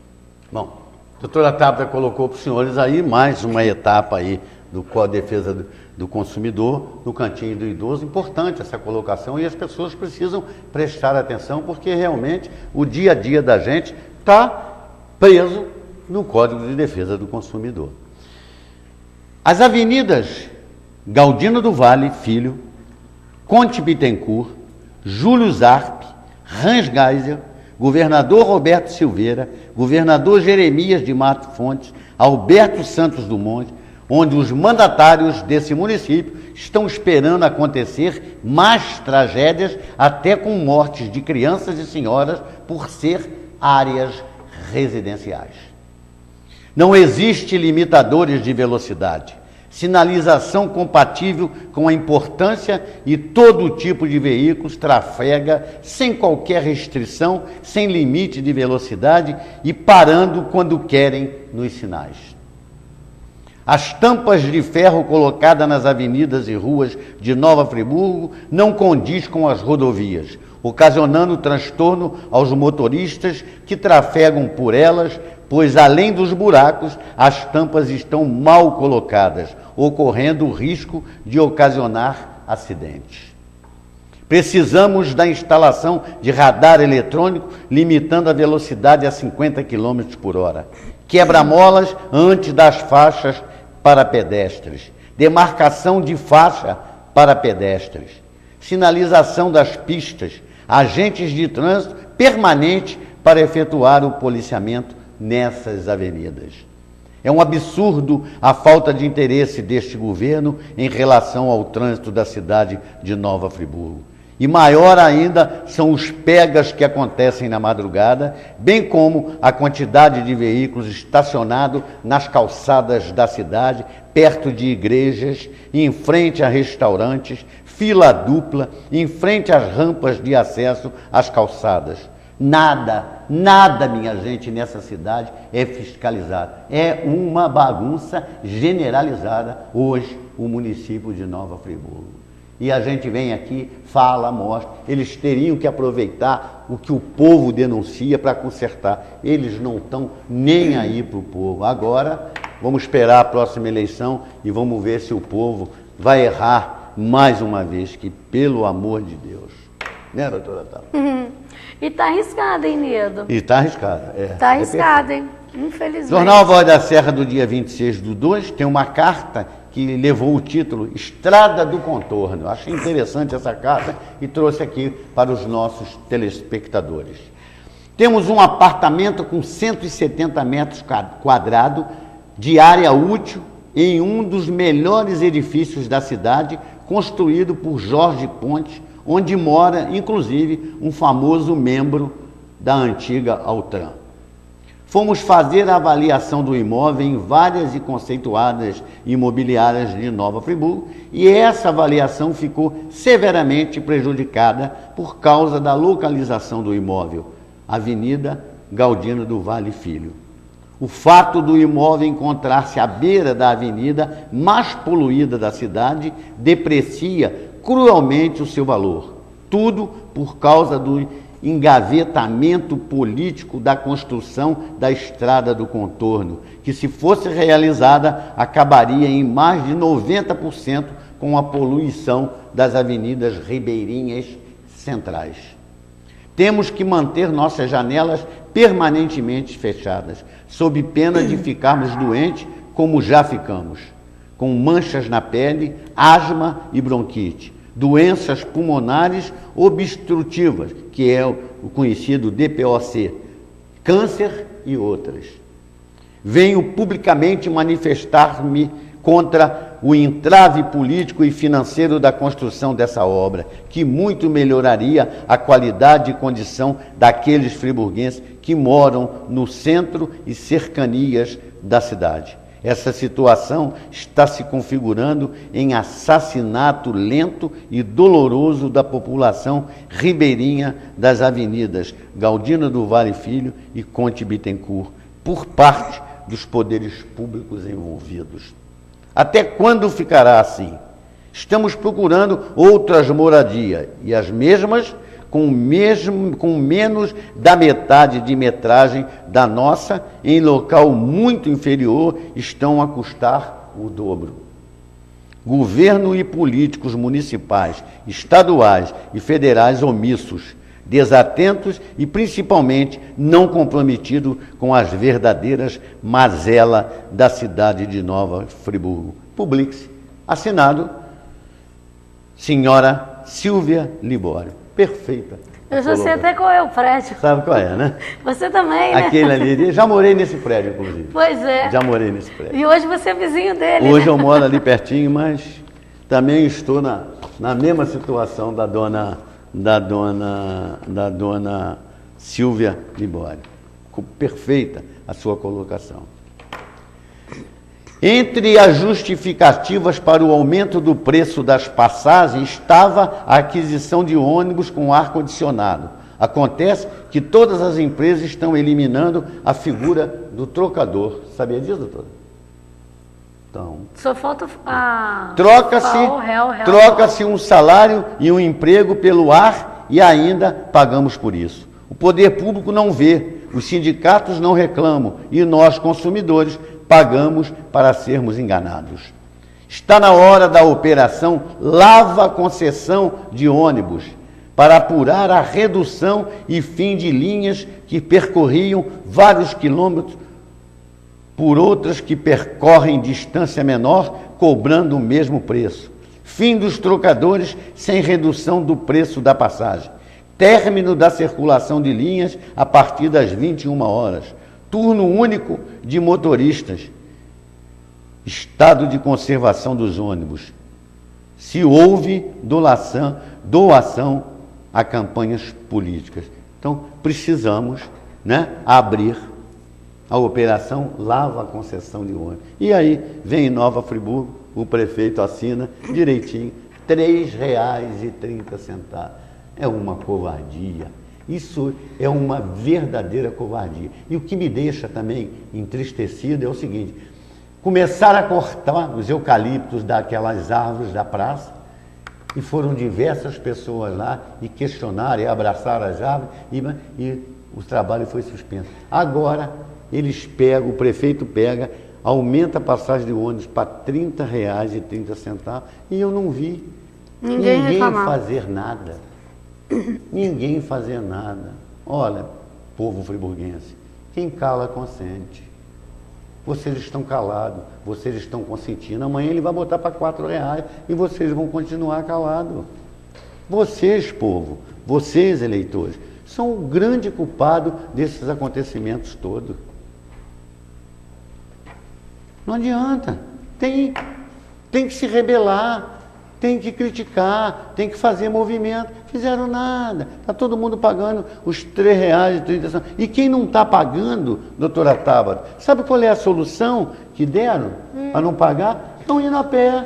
Bom, a doutora Tabata colocou para os senhores aí mais uma etapa aí do Código de Defesa do Consumidor no Cantinho do Idoso. Importante essa colocação e as pessoas precisam prestar atenção porque realmente o dia a dia da gente está preso no Código de Defesa do Consumidor. As avenidas Galdino do Vale Filho, Conte Bittencourt, Júlio Zarpe, Hans Geiser, Governador Roberto Silveira, Governador Jeremias de Matos Fontes, Alberto Santos Dumont, onde os mandatários desse município estão esperando acontecer mais tragédias, até com mortes de crianças e senhoras, por ser áreas residenciais. Não existe limitadores de velocidade, sinalização compatível com a importância e todo tipo de veículos trafega sem qualquer restrição, sem limite de velocidade e parando quando querem nos sinais. As tampas de ferro colocadas nas avenidas e ruas de Nova Friburgo não condiz com as rodovias, ocasionando transtorno aos motoristas que trafegam por elas, pois além dos buracos, as tampas estão mal colocadas, ocorrendo o risco de ocasionar acidentes. Precisamos da instalação de radar eletrônico, limitando a velocidade a 50 km por hora. Quebra-molas antes das faixas para pedestres. Demarcação de faixa para pedestres. Sinalização das pistas. Agentes de trânsito permanente para efetuar o policiamento nessas avenidas. É um absurdo a falta de interesse deste governo em relação ao trânsito da cidade de Nova Friburgo. E maior ainda são os pegas que acontecem na madrugada, bem como a quantidade de veículos estacionados nas calçadas da cidade, perto de igrejas, em frente a restaurantes, fila dupla, em frente às rampas de acesso às calçadas. Nada, minha gente, nessa cidade é fiscalizado. É uma bagunça generalizada hoje o município de Nova Friburgo. E a gente vem aqui, fala, mostra, eles teriam que aproveitar o que o povo denuncia para consertar. Eles não estão nem aí para o povo. Agora, vamos esperar a próxima eleição e vamos ver se o povo vai errar mais uma vez, que pelo amor de Deus. Né, doutora Tala? E está arriscado, hein, Nido? E está arriscado, é. Está arriscado, hein? Infelizmente. Jornal Voz da Serra do dia 26/2 tem uma carta que levou o título Estrada do Contorno. Achei interessante essa carta e trouxe aqui para os nossos telespectadores. Temos um apartamento com 170 metros quadrados de área útil em um dos melhores edifícios da cidade, construído por Jorge Pontes, onde mora, inclusive, um famoso membro da antiga Altran. Fomos fazer a avaliação do imóvel em várias e conceituadas imobiliárias de Nova Friburgo e essa avaliação ficou severamente prejudicada por causa da localização do imóvel, Avenida Galdino do Vale Filho. O fato do imóvel encontrar-se à beira da avenida mais poluída da cidade deprecia cruelmente o seu valor. Tudo por causa do engavetamento político da construção da Estrada do Contorno, que, se fosse realizada, acabaria em mais de 90% com a poluição das avenidas ribeirinhas centrais. Temos que manter nossas janelas permanentemente fechadas, sob pena de ficarmos doentes como já ficamos, com manchas na pele, asma e bronquite, doenças pulmonares obstrutivas, que é o conhecido DPOC, câncer e outras. Venho publicamente manifestar-me contra o entrave político e financeiro da construção dessa obra, que muito melhoraria a qualidade e condição daqueles friburguenses que moram no centro e cercanias da cidade. Essa situação está se configurando em assassinato lento e doloroso da população ribeirinha das avenidas Galdino do Vale Filho e Conte Bittencourt, por parte dos poderes públicos envolvidos. Até quando ficará assim? Estamos procurando outras moradias, e as mesmas com menos da metade de metragem da nossa, em local muito inferior, estão a custar o dobro. Governo e políticos municipais, estaduais e federais omissos, desatentos e, principalmente, não comprometidos com as verdadeiras mazelas da cidade de Nova Friburgo. Publique-se. Assinado, senhora Silvia Libório. Perfeita. Eu já sei até qual é o prédio. Sabe qual é, né? Você também, né? Aquele ali. Já morei nesse prédio, inclusive. Pois é. Já morei nesse prédio. E hoje você é vizinho dele, Hoje né? eu moro ali pertinho, mas também estou na mesma situação da dona Silvia Libório. Perfeita a sua colocação. Entre as justificativas para o aumento do preço das passagens estava a aquisição de ônibus com ar-condicionado. Acontece que todas as empresas estão eliminando a figura do trocador. Sabia disso, doutora? Então, só falta a... Troca-se um salário e um emprego pelo ar e ainda pagamos por isso. O poder público não vê, os sindicatos não reclamam e nós, consumidores, pagamos para sermos enganados. Está na hora da operação Lava Concessão de ônibus, para apurar a redução e fim de linhas que percorriam vários quilômetros por outras que percorrem distância menor, cobrando o mesmo preço. Fim dos trocadores sem redução do preço da passagem. Término da circulação de linhas a partir das 21 horas. Turno único de motoristas. Estado de conservação dos ônibus. Se houve doação a campanhas políticas. Então, precisamos, abrir a operação Lava a Concessão de ônibus. E aí, vem em Nova Friburgo, o prefeito assina direitinho, R$ 3,30. É uma covardia. Isso é uma verdadeira covardia. E o que me deixa também entristecido é o seguinte: começaram a cortar os eucaliptos daquelas árvores da praça, e foram diversas pessoas lá e questionaram e abraçaram as árvores, e o trabalho foi suspenso. Agora, eles pegam, o prefeito pega, aumenta a passagem de ônibus para R$ 30,30, e eu não vi ninguém fazer nada. Ninguém fazer nada. Olha, povo friburguense, quem cala consente. Vocês estão calados, vocês estão consentindo. Amanhã ele vai botar para R$ 4,00 e vocês vão continuar calados. Vocês, povo, vocês, eleitores, são o grande culpado desses acontecimentos todos. Não adianta. Tem que se rebelar. Tem que criticar, tem que fazer movimento. Fizeram nada. Está todo mundo pagando os R$ 3,30. E quem não está pagando, doutora Tabata, sabe qual é a solução que deram para não pagar? Estão indo a pé.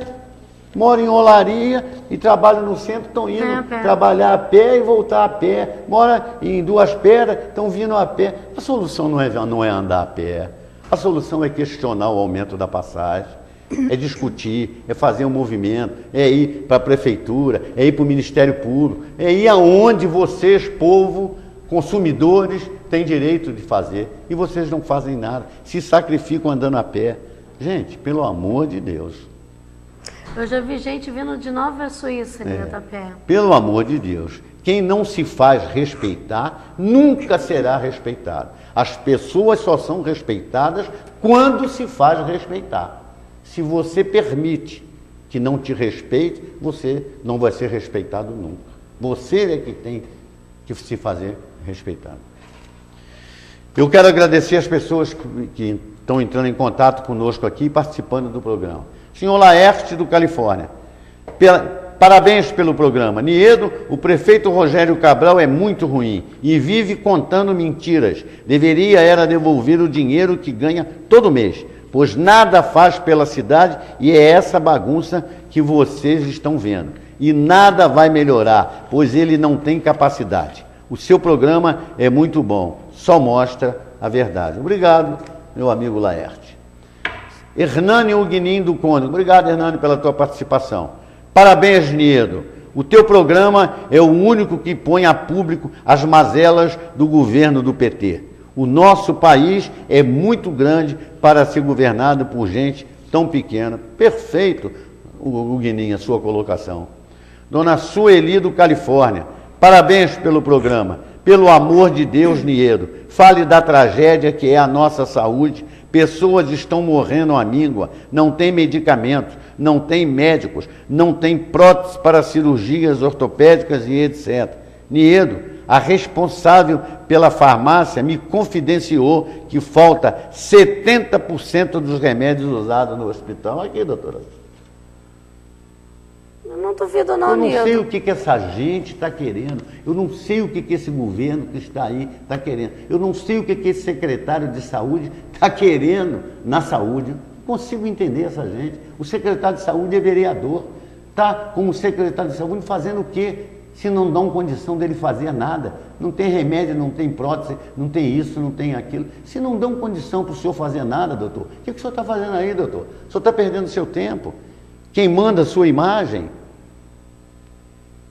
Moram em Olaria e trabalham no centro, estão indo trabalhar a pé e voltar a pé. Moram em Duas Pedras, estão vindo a pé. A solução não é andar a pé. A solução é questionar o aumento da passagem. É discutir, é fazer um movimento, é ir para a prefeitura, é ir para o Ministério Público, é ir aonde vocês, povo, consumidores, têm direito de fazer. E vocês não fazem nada, se sacrificam andando a pé. Gente, pelo amor de Deus. Eu já vi gente vindo de Nova Suíça ali a pé. Pelo amor de Deus. Quem não se faz respeitar, nunca será respeitado. As pessoas só são respeitadas quando se faz respeitar. Se você permite que não te respeite, você não vai ser respeitado nunca. Você é que tem que se fazer respeitado. Eu quero agradecer as pessoas que estão entrando em contato conosco aqui e participando do programa. Senhor Laerte, do Califórnia, parabéns pelo programa. Niedo, o prefeito Rogério Cabral é muito ruim e vive contando mentiras. Deveria era devolver o dinheiro que ganha todo mês, pois nada faz pela cidade e é essa bagunça que vocês estão vendo. E nada vai melhorar, pois ele não tem capacidade. O seu programa é muito bom, só mostra a verdade. Obrigado, meu amigo Laerte. Hernani Ugnin do Cônigo, obrigado, Hernani, pela tua participação. Parabéns, Niedo. O teu programa é o único que põe a público as mazelas do governo do PT. O nosso país é muito grande para ser governado por gente tão pequena. Perfeito, Ugnin, a sua colocação. Dona Sueli do Califórnia, parabéns pelo programa. Pelo amor de Deus, Niedo, fale da tragédia que é a nossa saúde. Pessoas estão morrendo à míngua, não tem medicamentos, não tem médicos, não tem próteses para cirurgias ortopédicas e etc. Niedo, a responsável pela farmácia me confidenciou que falta 70% dos remédios usados no hospital. Aqui, doutora. Eu não duvido não, Niedo. Eu não sei Niedo. o que essa gente está querendo. Eu não sei o que esse governo que está aí está querendo. Eu não sei o que esse secretário de saúde está querendo na saúde. Não consigo entender essa gente. O secretário de saúde é vereador. Está como secretário de saúde fazendo o quê? Se não dão condição dele fazer nada. Não tem remédio, não tem prótese, não tem isso, não tem aquilo. Se não dão condição para o senhor fazer nada, doutor, o que o senhor está fazendo aí, doutor? O senhor está perdendo seu tempo. Quem manda a sua imagem?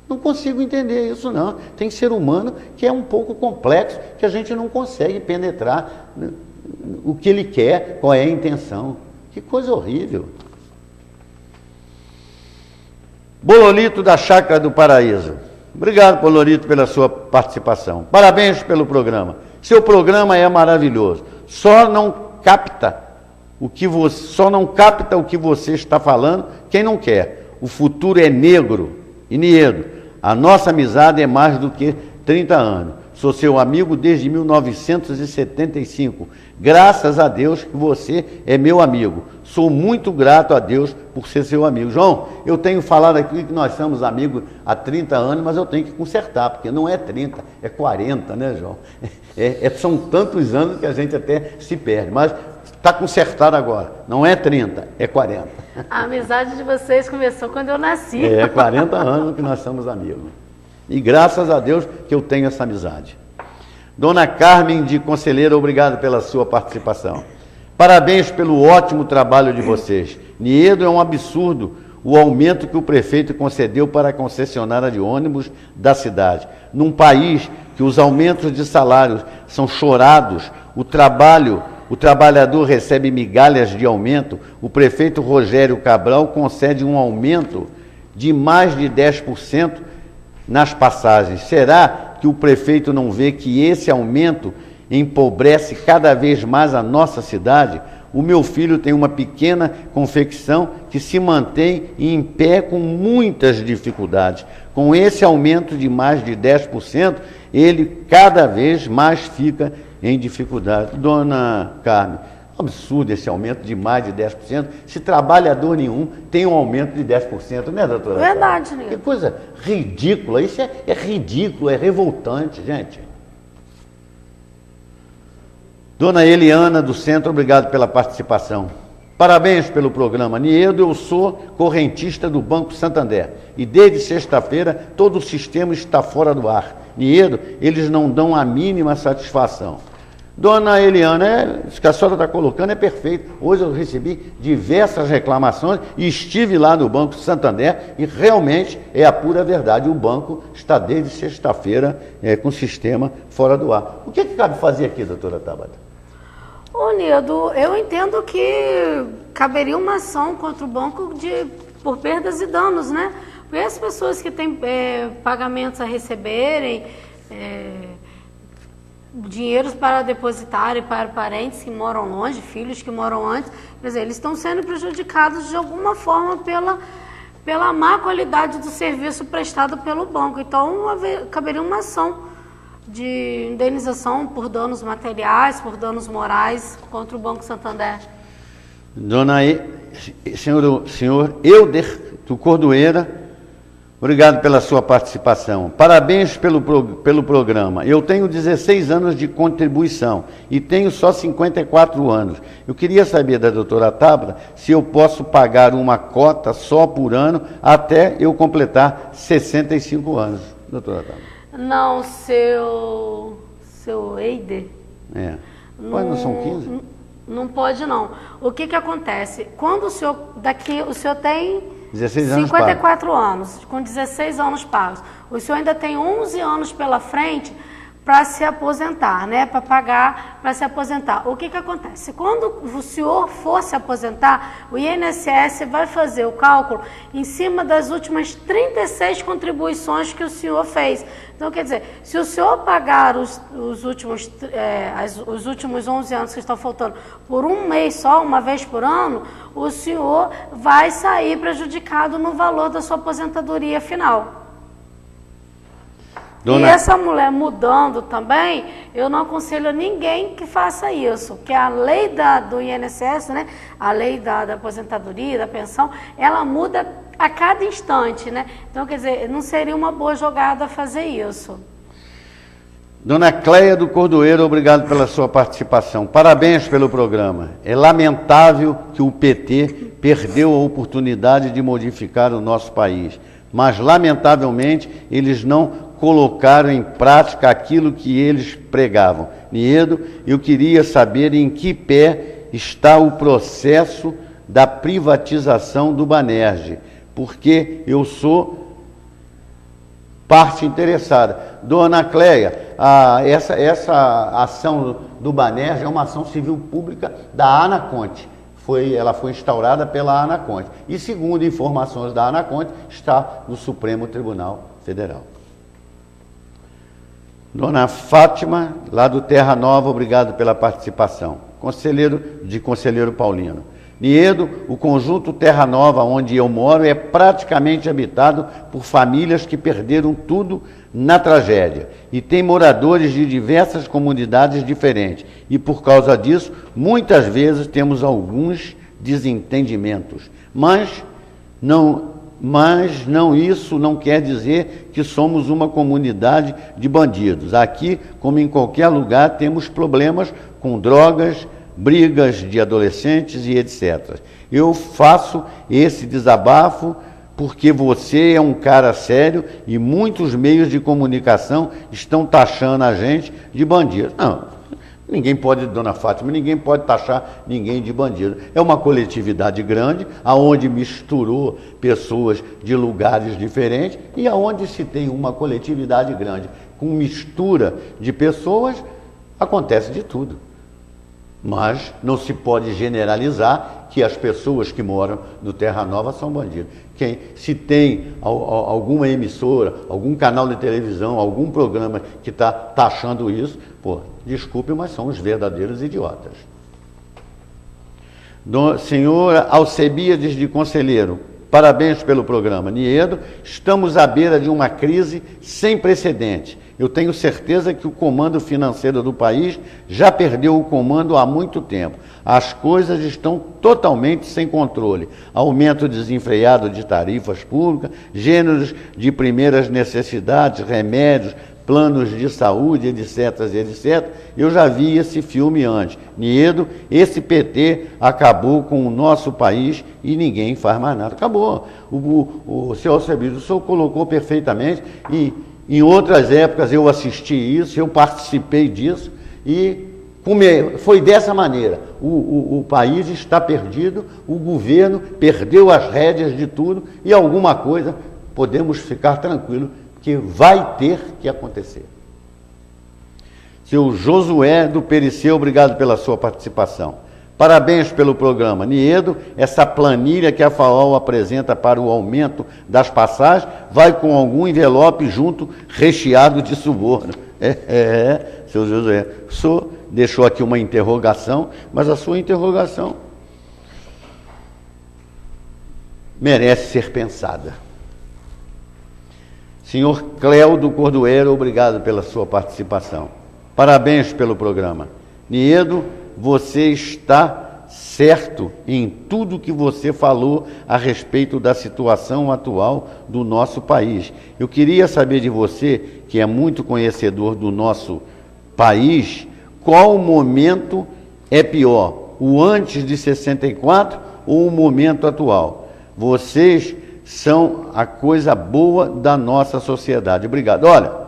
Não consigo entender isso, não. Tem ser humano que é um pouco complexo, que a gente não consegue penetrar o que ele quer, qual é a intenção. Que coisa horrível. Bololito da Chácara do Paraíso. Obrigado, Bololito, pela sua participação. Parabéns pelo programa. Seu programa é maravilhoso. Só não capta o que você está falando quem não quer. O futuro é negro. E Niedo, a nossa amizade é mais do que 30 anos. Sou seu amigo desde 1975. Graças a Deus que você é meu amigo. Sou muito grato a Deus por ser seu amigo. João, eu tenho falado aqui que nós somos amigos há 30 anos, mas eu tenho que consertar, porque não é 30, é 40, né, João? São tantos anos que a gente até se perde. Mas está consertado agora. Não é 30, é 40. A amizade de vocês começou quando eu nasci. 40 anos que nós somos amigos. E graças a Deus que eu tenho essa amizade. Dona Carmen de Conselheira, obrigado pela sua participação. Parabéns pelo ótimo trabalho de vocês. Niedo, é um absurdo o aumento que o prefeito concedeu para a concessionária de ônibus da cidade. Num país que os aumentos de salários são chorados, o trabalhador recebe migalhas de aumento, o prefeito Rogério Cabral concede um aumento de mais de 10% nas passagens. Será que o prefeito não vê que esse aumento empobrece cada vez mais a nossa cidade? O meu filho tem uma pequena confecção que se mantém em pé com muitas dificuldades. Com esse aumento de mais de 10%, ele cada vez mais fica em dificuldade. Dona Carmen, absurdo esse aumento de mais de 10%, se trabalhador nenhum tem um aumento de 10%, né, doutora? Verdade, Nilton. Que coisa ridícula, isso é ridículo, é revoltante, gente. Dona Eliana do Centro, obrigado pela participação. Parabéns pelo programa. Niedo, eu sou correntista do Banco Santander e desde sexta-feira todo o sistema está fora do ar. Niedo, eles não dão a mínima satisfação. Dona Eliana, isso que a senhora está colocando é perfeito. Hoje eu recebi diversas reclamações e estive lá no Banco Santander e realmente é a pura verdade. O banco está desde sexta-feira com o sistema fora do ar. O que cabe fazer aqui, doutora Tabata? Ô, Nildo, eu entendo que caberia uma ação contra o banco por perdas e danos, né? Porque as pessoas que têm pagamentos a receberem, dinheiros para depositarem para parentes que moram longe, filhos que moram antes, quer dizer, eles estão sendo prejudicados de alguma forma pela má qualidade do serviço prestado pelo banco. Então, caberia uma ação de indenização por danos materiais, por danos morais contra o Banco Santander. Senhor Euder do Cordoeira, obrigado pela sua participação. Parabéns pelo programa. Eu tenho 16 anos de contribuição e tenho só 54 anos. Eu queria saber da doutora Tabata se eu posso pagar uma cota só por ano até eu completar 65 anos. Doutora Tabata. Não, seu Eider. Não são 15? Não pode, não. O que acontece? Quando o senhor tem 16 anos 54 anos, com 16 anos pagos. O senhor ainda tem 11 anos pela frente para se aposentar, né? Para pagar, para se aposentar. O que acontece? Quando o senhor for se aposentar, o INSS vai fazer o cálculo em cima das últimas 36 contribuições que o senhor fez. Então, quer dizer, se o senhor pagar os últimos 11 anos que estão faltando por um mês só, uma vez por ano, o senhor vai sair prejudicado no valor da sua aposentadoria final. E essa mulher mudando também, eu não aconselho ninguém que faça isso, que a lei do INSS, né, a lei da aposentadoria, da pensão, ela muda a cada instante, né? Então, quer dizer, não seria uma boa jogada fazer isso. Dona Cleia do Cordoeiro, obrigado pela sua participação. Parabéns pelo programa. É lamentável que o PT perdeu a oportunidade de modificar o nosso país, mas, lamentavelmente, eles não colocaram em prática aquilo que eles pregavam. Niedo, eu queria saber em que pé está o processo da privatização do Banerj, porque eu sou parte interessada. Dona Cleia, essa ação do Banerj é uma ação civil pública da Anaconte. Ela foi instaurada pela Anaconte. E, segundo informações da Anaconte, está no Supremo Tribunal Federal. Dona Fátima, lá do Terra Nova, obrigado pela participação. Conselheiro Paulino. Niedo, o conjunto Terra Nova, onde eu moro, é praticamente habitado por famílias que perderam tudo na tragédia. E tem moradores de diversas comunidades diferentes. E por causa disso, muitas vezes temos alguns desentendimentos. Mas isso não quer dizer que somos uma comunidade de bandidos. Aqui, como em qualquer lugar, temos problemas com drogas, brigas de adolescentes e etc. Eu faço esse desabafo porque você é um cara sério e muitos meios de comunicação estão taxando a gente de bandido. Não, ninguém pode, Dona Fátima, ninguém pode taxar ninguém de bandido. É uma coletividade grande, aonde misturou pessoas de lugares diferentes e aonde se tem uma coletividade grande com mistura de pessoas, acontece de tudo. Mas não se pode generalizar que as pessoas que moram no Terra Nova são bandidos. Se tem alguma emissora, algum canal de televisão, algum programa que está taxando isso, desculpe, mas são os verdadeiros idiotas. Senhora Alcebiades de Conselheiro, parabéns pelo programa. Niedo, estamos à beira de uma crise sem precedentes. Eu tenho certeza que o comando financeiro do país já perdeu o comando há muito tempo. As coisas estão totalmente sem controle. Aumento desenfreado de tarifas públicas, gêneros de primeiras necessidades, remédios, planos de saúde, etc, etc. Eu já vi esse filme antes. Niedo, esse PT acabou com o nosso país e ninguém faz mais nada. Acabou. O senhor Alcebiades, o senhor colocou perfeitamente e em outras épocas eu assisti isso, eu participei disso e foi dessa maneira. O país está perdido, o governo perdeu as rédeas de tudo e alguma coisa podemos ficar tranquilos que vai ter que acontecer. Seu Josué do Periceu, obrigado pela sua participação. Parabéns pelo programa. Niedo, essa planilha que a FAO apresenta para o aumento das passagens vai com algum envelope junto recheado de suborno. Seu José, o senhor deixou aqui uma interrogação, mas a sua interrogação merece ser pensada. Senhor Cléudio Cordoeiro, obrigado pela sua participação. Parabéns pelo programa. Niedo, você está certo em tudo que você falou a respeito da situação atual do nosso país. Eu queria saber de você, que é muito conhecedor do nosso país, qual momento é pior, o antes de 64 ou o momento atual? Vocês são a coisa boa da nossa sociedade. Obrigado. Olha,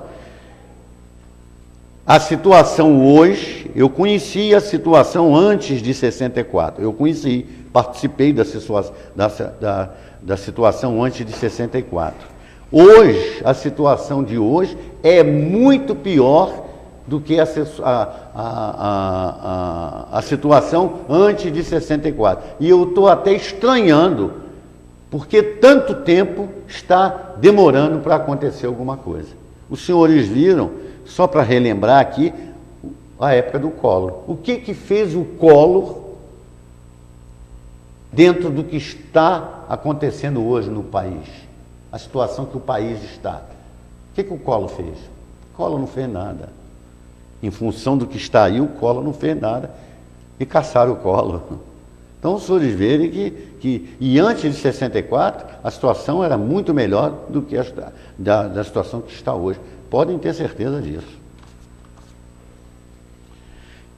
a situação hoje, eu conheci a situação antes de 64, eu conheci, participei da situação antes de 64. Hoje, a situação de hoje é muito pior do que a situação antes de 64. E eu estou até estranhando, porque tanto tempo está demorando para acontecer alguma coisa. Os senhores viram, só para relembrar aqui, a época do Collor. O que fez o Collor dentro do que está acontecendo hoje no país? A situação que o país está. O que o Collor fez? O Collor não fez nada. Em função do que está aí, o Collor não fez nada. E caçaram o Collor. Então, os senhores verem que antes de 64, a situação era muito melhor do que da situação que está hoje. Podem ter certeza disso.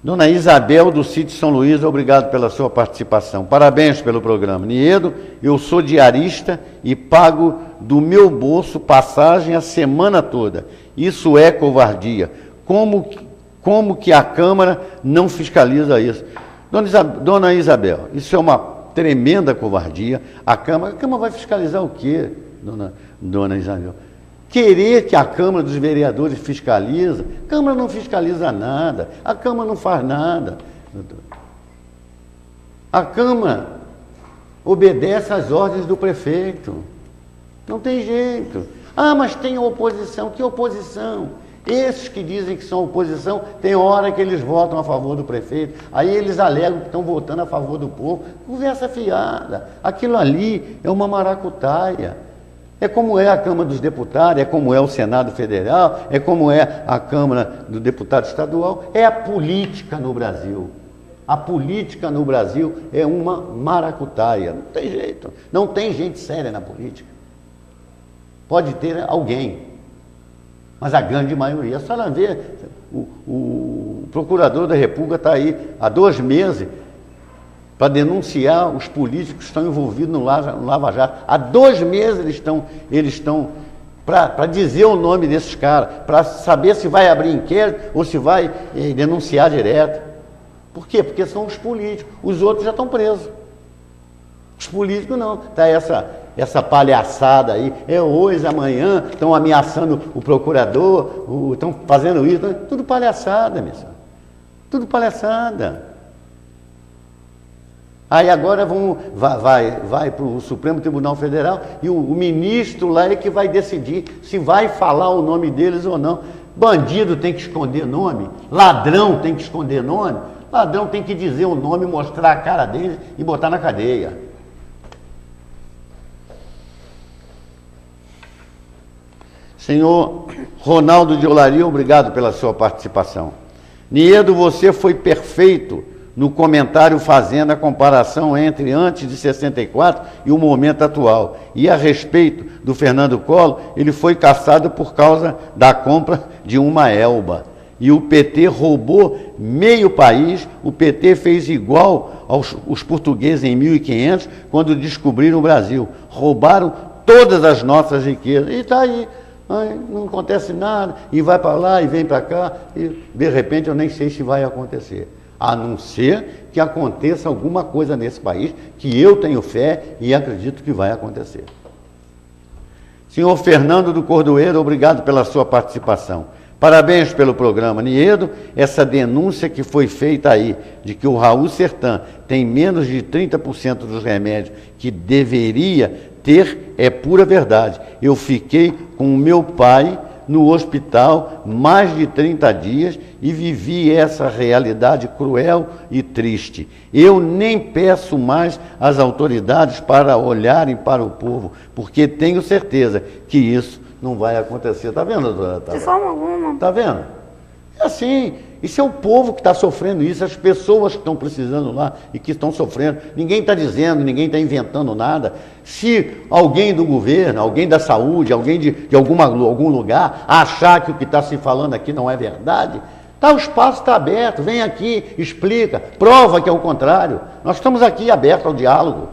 Dona Isabel, do sítio São Luís, obrigado pela sua participação. Parabéns pelo programa. Niedo, eu sou diarista e pago do meu bolso passagem a semana toda. Isso é covardia. Como que a Câmara não fiscaliza isso? Dona Isabel, isso é uma tremenda covardia. A Câmara vai fiscalizar o quê, dona Isabel? Querer que a Câmara dos Vereadores fiscaliza, a Câmara não fiscaliza nada, a Câmara não faz nada. A Câmara obedece às ordens do prefeito. Não tem jeito. Ah, mas tem oposição. Que oposição? Esses que dizem que são oposição, tem hora que eles votam a favor do prefeito, aí eles alegam que estão votando a favor do povo. Conversa fiada. Aquilo ali é uma maracutaia. É como é a Câmara dos Deputados, é como é o Senado Federal, é como é a Câmara do Deputado Estadual. É a política no Brasil. A política no Brasil é uma maracutaia. Não tem jeito. Não tem gente séria na política. Pode ter alguém, mas a grande maioria. A senhora vê, o Procurador da República está aí há 2 meses para denunciar os políticos que estão envolvidos no Lava Jato. Há 2 meses eles estão para dizer o nome desses caras, para saber se vai abrir inquérito ou se vai denunciar direto. Por quê? Porque são os políticos. Os outros já estão presos. Os políticos não. Está essa palhaçada aí. É hoje, amanhã, estão ameaçando o procurador, estão fazendo isso. Tudo palhaçada, minha senhora. Tudo palhaçada. Aí agora vai para o Supremo Tribunal Federal e o ministro lá é que vai decidir se vai falar o nome deles ou não. Bandido tem que esconder nome, ladrão tem que esconder nome, ladrão tem que dizer o nome, mostrar a cara deles e botar na cadeia. Senhor Ronaldo de Olaria, obrigado pela sua participação. Niedo, você foi perfeito no comentário fazendo a comparação entre antes de 64 e o momento atual. E a respeito do Fernando Collor, ele foi caçado por causa da compra de uma Elba. E o PT roubou meio país, o PT fez igual aos portugueses em 1500, quando descobriram o Brasil. Roubaram todas as nossas riquezas. E está aí. Não acontece nada, e vai para lá e vem para cá, e de repente eu nem sei se vai acontecer. A não ser que aconteça alguma coisa nesse país, que eu tenho fé e acredito que vai acontecer. Senhor Fernando do Cordoeiro, obrigado pela sua participação. Parabéns pelo programa, Niedo. Essa denúncia que foi feita aí, de que o Raul Sertã tem menos de 30% dos remédios que deveria ter, é pura verdade. Eu fiquei com o meu pai no hospital mais de 30 dias e vivi essa realidade cruel e triste. Eu nem peço mais às autoridades para olharem para o povo, porque tenho certeza que isso não vai acontecer. Está vendo, doutora? De forma alguma. Está vendo? É assim. Isso é o povo que está sofrendo isso, as pessoas que estão precisando lá e que estão sofrendo. Ninguém está dizendo, ninguém está inventando nada. Se alguém do governo, alguém da saúde, alguém de algum lugar achar que o que está se falando aqui não é verdade, o espaço está aberto, vem aqui, explica, prova que é o contrário. Nós estamos aqui abertos ao diálogo.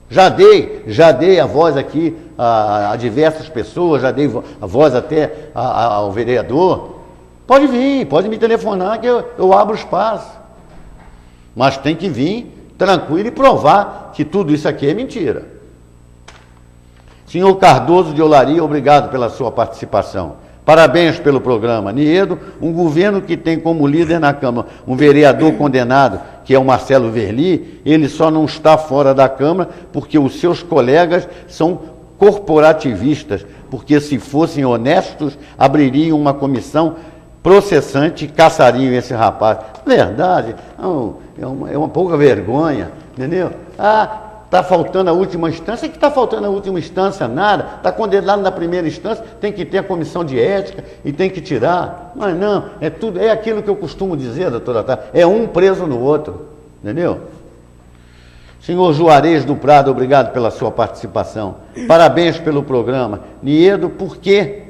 Já dei a voz aqui a diversas pessoas, já dei a voz até ao vereador. Pode vir, pode me telefonar que eu abro espaço. Mas tem que vir tranquilo e provar que tudo isso aqui é mentira. Senhor Cardoso de Olaria, obrigado pela sua participação. Parabéns pelo programa. Niedo, um governo que tem como líder na Câmara um vereador condenado, que é o Marcelo Verli, ele só não está fora da Câmara porque os seus colegas são corporativistas, porque se fossem honestos, abririam uma comissão processante e caçariam esse rapaz. Verdade, é uma pouca vergonha, entendeu? Está faltando a última instância. O que está faltando a última instância? Nada. Está condenado na primeira instância, tem que ter a comissão de ética e tem que tirar. Mas não, é aquilo que eu costumo dizer, doutora Tata, é um preso no outro, entendeu? Senhor Juarez do Prado, obrigado pela sua participação. Parabéns pelo programa. Niedo, por que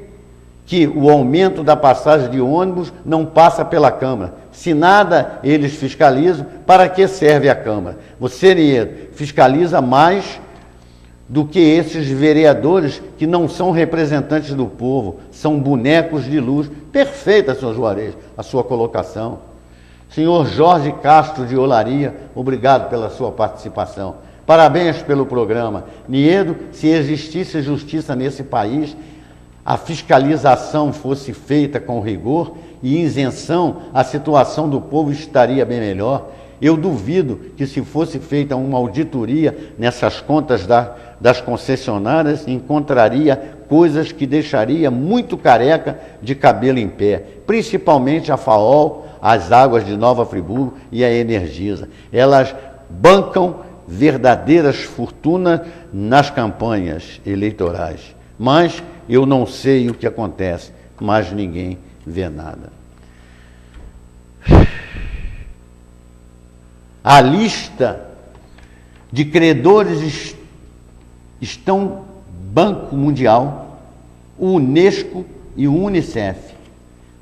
o aumento da passagem de ônibus não passa pela Câmara? Se nada eles fiscalizam, para que serve a Câmara? Você, Niedo, fiscaliza mais do que esses vereadores que não são representantes do povo, são bonecos de luz. Perfeita, senhor Juarez, a sua colocação. Senhor Jorge Castro de Olaria, obrigado pela sua participação. Parabéns pelo programa. Niedo, se existisse justiça nesse país, a fiscalização fosse feita com rigor e isenção, a situação do povo estaria bem melhor. Eu duvido que, se fosse feita uma auditoria nessas contas das concessionárias, encontraria coisas que deixaria muito careca de cabelo em pé, principalmente a FAOL, as Águas de Nova Friburgo e a Energisa. Elas bancam verdadeiras fortunas nas campanhas eleitorais. Mas eu não sei o que acontece, mas ninguém vê nada. A lista de credores estão Banco Mundial, Unesco e Unicef.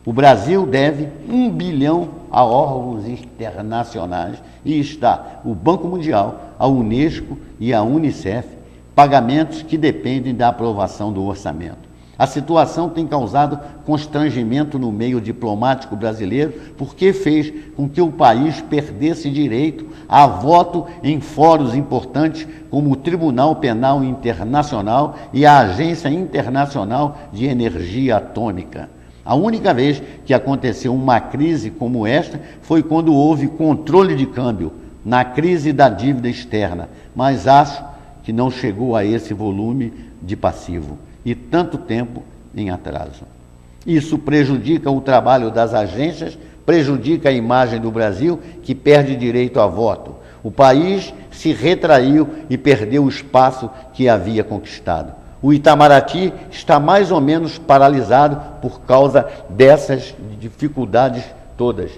O Brasil deve 1 bilhão a órgãos internacionais e está o Banco Mundial, a Unesco e a Unicef, pagamentos que dependem da aprovação do orçamento. A situação tem causado constrangimento no meio diplomático brasileiro, porque fez com que o país perdesse direito a voto em fóruns importantes como o Tribunal Penal Internacional e a Agência Internacional de Energia Atômica. A única vez que aconteceu uma crise como esta foi quando houve controle de câmbio, na crise da dívida externa, mas acho que não chegou a esse volume de passivo e tanto tempo em atraso. Isso prejudica o trabalho das agências, prejudica a imagem do Brasil, que perde direito a voto. O país se retraiu e perdeu o espaço que havia conquistado. O Itamaraty está mais ou menos paralisado por causa dessas dificuldades todas.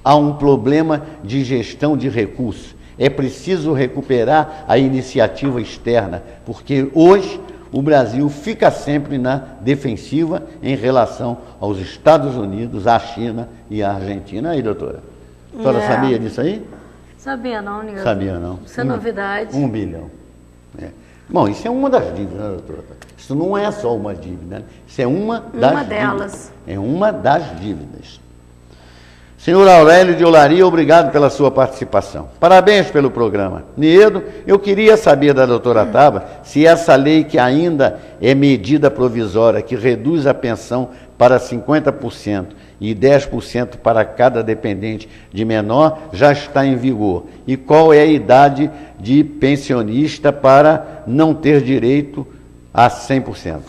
Há um problema de gestão de recursos. É preciso recuperar a iniciativa externa, porque hoje o Brasil fica sempre na defensiva em relação aos Estados Unidos, à China e à Argentina. Aí, doutora? A senhora sabia disso aí? Sabia não, Nilson. Sabia não. Isso é novidade. 1 bilhão. Bom, isso é uma das dívidas, né, doutora? Isso não é só uma dívida, né? Isso é uma das delas. É uma das dívidas. Senhor Aurélio de Olaria, obrigado pela sua participação. Parabéns pelo programa. Niedo, eu queria saber da doutora Taba se essa lei, que ainda é medida provisória, que reduz a pensão para 50% e 10% para cada dependente de menor já está em vigor? E qual é a idade de pensionista para não ter direito a 100%?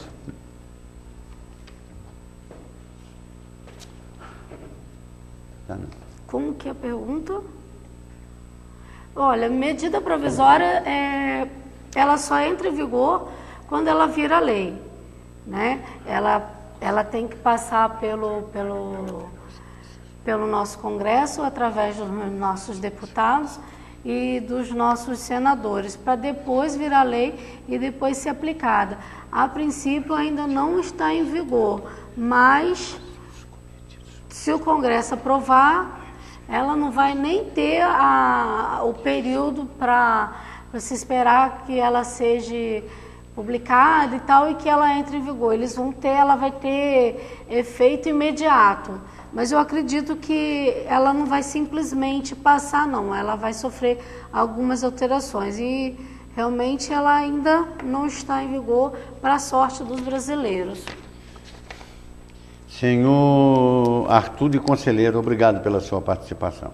Como que é a pergunta? Olha, medida provisória, ela só entra em vigor quando ela vira lei, né? Ela tem que passar pelo nosso Congresso, através dos nossos deputados e dos nossos senadores, para depois virar lei e depois ser aplicada. A princípio ainda não está em vigor, mas se o Congresso aprovar, ela não vai nem ter o período para se esperar que ela seja publicada e tal, e que ela entre em vigor. Ela vai ter efeito imediato. Mas eu acredito que ela não vai simplesmente passar, não. Ela vai sofrer algumas alterações. E realmente ela ainda não está em vigor, para a sorte dos brasileiros. Senhor Arthur de Conselheiro, obrigado pela sua participação.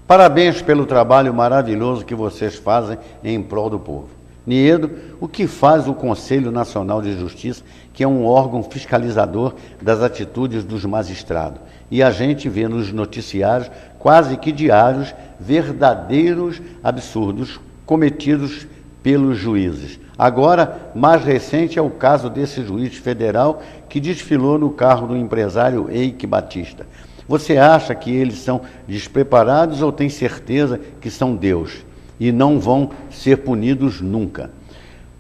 Parabéns pelo trabalho maravilhoso que vocês fazem em prol do povo. Niedo, o que faz o Conselho Nacional de Justiça, que é um órgão fiscalizador das atitudes dos magistrados? E a gente vê nos noticiários, quase que diários, verdadeiros absurdos cometidos pelos juízes. Agora, mais recente é o caso desse juiz federal que desfilou no carro do empresário Eike Batista. Você acha que eles são despreparados ou tem certeza que são Deus e não vão ser punidos nunca?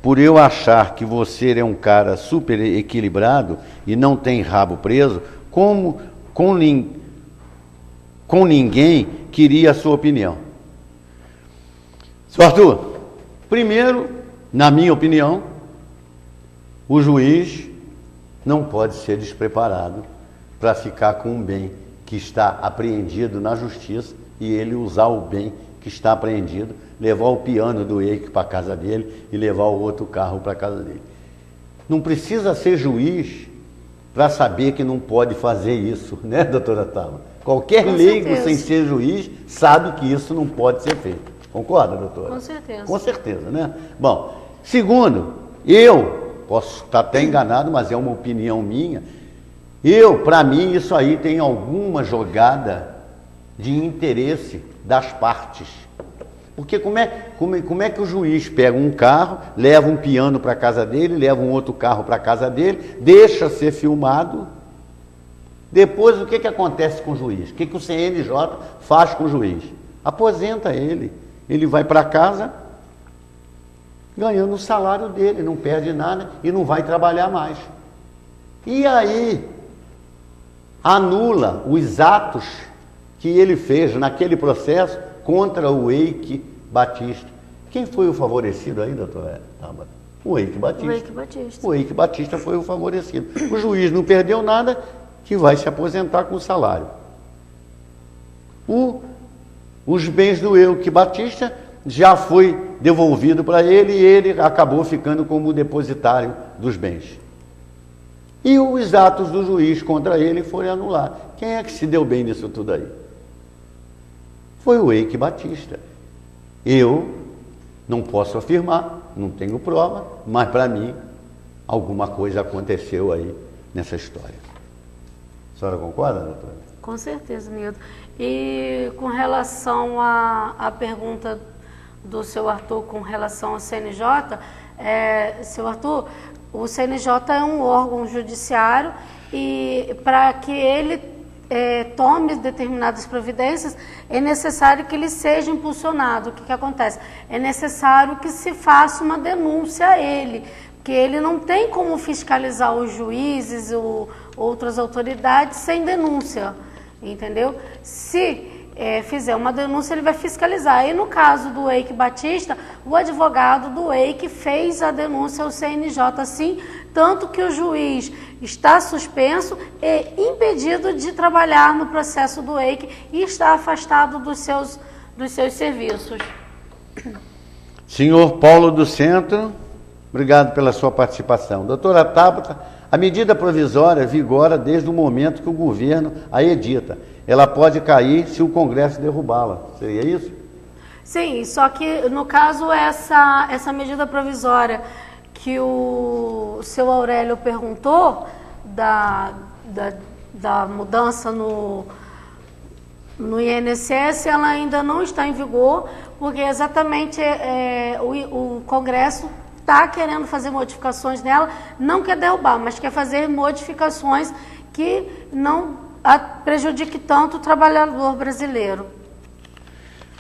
Por eu achar que você é um cara super equilibrado e não tem rabo preso, como com ninguém queria a sua opinião? Sr. Arthur, primeiro, na minha opinião, o juiz não pode ser despreparado para ficar com um bem que está apreendido na justiça e ele usar o bem que está apreendido, levar o piano do Eike para a casa dele e levar o outro carro para a casa dele. Não precisa ser juiz para saber que não pode fazer isso, né, doutora Tama? Qualquer leigo sem ser juiz sabe que isso não pode ser feito. Concorda, doutora? Com certeza. Com certeza, né? Bom, segundo, eu posso estar até enganado, mas é uma opinião minha. Para mim, isso aí tem alguma jogada de interesse das partes. Porque como é que o juiz pega um carro, leva um piano para a casa dele, leva um outro carro para a casa dele, deixa ser filmado? Depois, o que acontece com o juiz? O que o CNJ faz com o juiz? Aposenta ele. Ele vai para casa ganhando o salário dele, não perde nada e não vai trabalhar mais. E aí, anula os atos que ele fez naquele processo contra o Eike Batista. Quem foi o favorecido aí, doutora Tama? O Eike Batista. O Eike Batista. O Eike Batista foi o favorecido. O juiz não perdeu nada, que vai se aposentar com o salário. Os bens do Eike Batista já foi devolvido para ele e ele acabou ficando como depositário dos bens. E os atos do juiz contra ele foram anulados. Quem é que se deu bem nisso tudo aí? Foi o Eike Batista. Eu não posso afirmar, não tenho prova, mas para mim alguma coisa aconteceu aí nessa história. A senhora concorda, doutora? Com certeza, Nildo. E com relação à pergunta do seu Arthur com relação ao CNJ, seu Arthur, o CNJ é um órgão judiciário e para que ele tome determinadas providências, é necessário que ele seja impulsionado. O que acontece? É necessário que se faça uma denúncia a ele, porque ele não tem como fiscalizar os juízes ou outras autoridades sem denúncia, entendeu? Se fizer uma denúncia, ele vai fiscalizar. E no caso do Eike Batista, o advogado do Eike fez a denúncia ao CNJ, sim, tanto que o juiz está suspenso e impedido de trabalhar no processo do Eike e está afastado dos seus serviços. Senhor Paulo do Centro, obrigado pela sua participação. Doutora Tabata, A medida provisória vigora desde o momento que o governo a edita. Ela pode cair se o Congresso derrubá-la. Seria isso? Sim, só que no caso essa medida provisória que o seu Aurélio perguntou, da mudança no INSS, ela ainda não está em vigor, porque exatamente o Congresso está querendo fazer modificações nela, não quer derrubar, mas quer fazer modificações que não prejudique tanto o trabalhador brasileiro.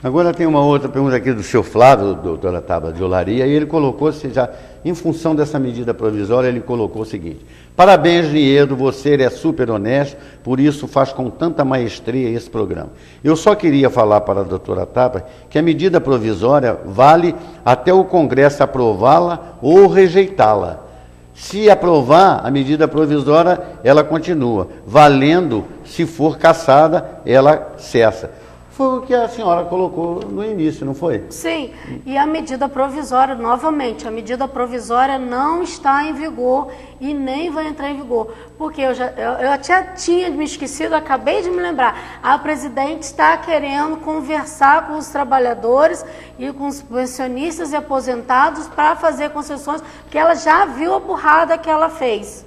Agora tem uma outra pergunta aqui do senhor Flávio, doutora Tabata de Olaria, e ele colocou, já em função dessa medida provisória, ele colocou o seguinte: parabéns, Niedo, você é super honesto, por isso faz com tanta maestria esse programa. Eu só queria falar para a doutora Tabata que a medida provisória vale até o Congresso aprová-la ou rejeitá-la. Se aprovar a medida provisória, ela continua. Valendo, se for cassada, ela cessa. Foi o que a senhora colocou no início, não foi? Sim, e a medida provisória, novamente, a medida provisória não está em vigor e nem vai entrar em vigor, porque eu já tinha me esquecido, acabei de me lembrar, a presidente está querendo conversar com os trabalhadores e com os pensionistas e aposentados para fazer concessões, porque ela já viu a burrada que ela fez.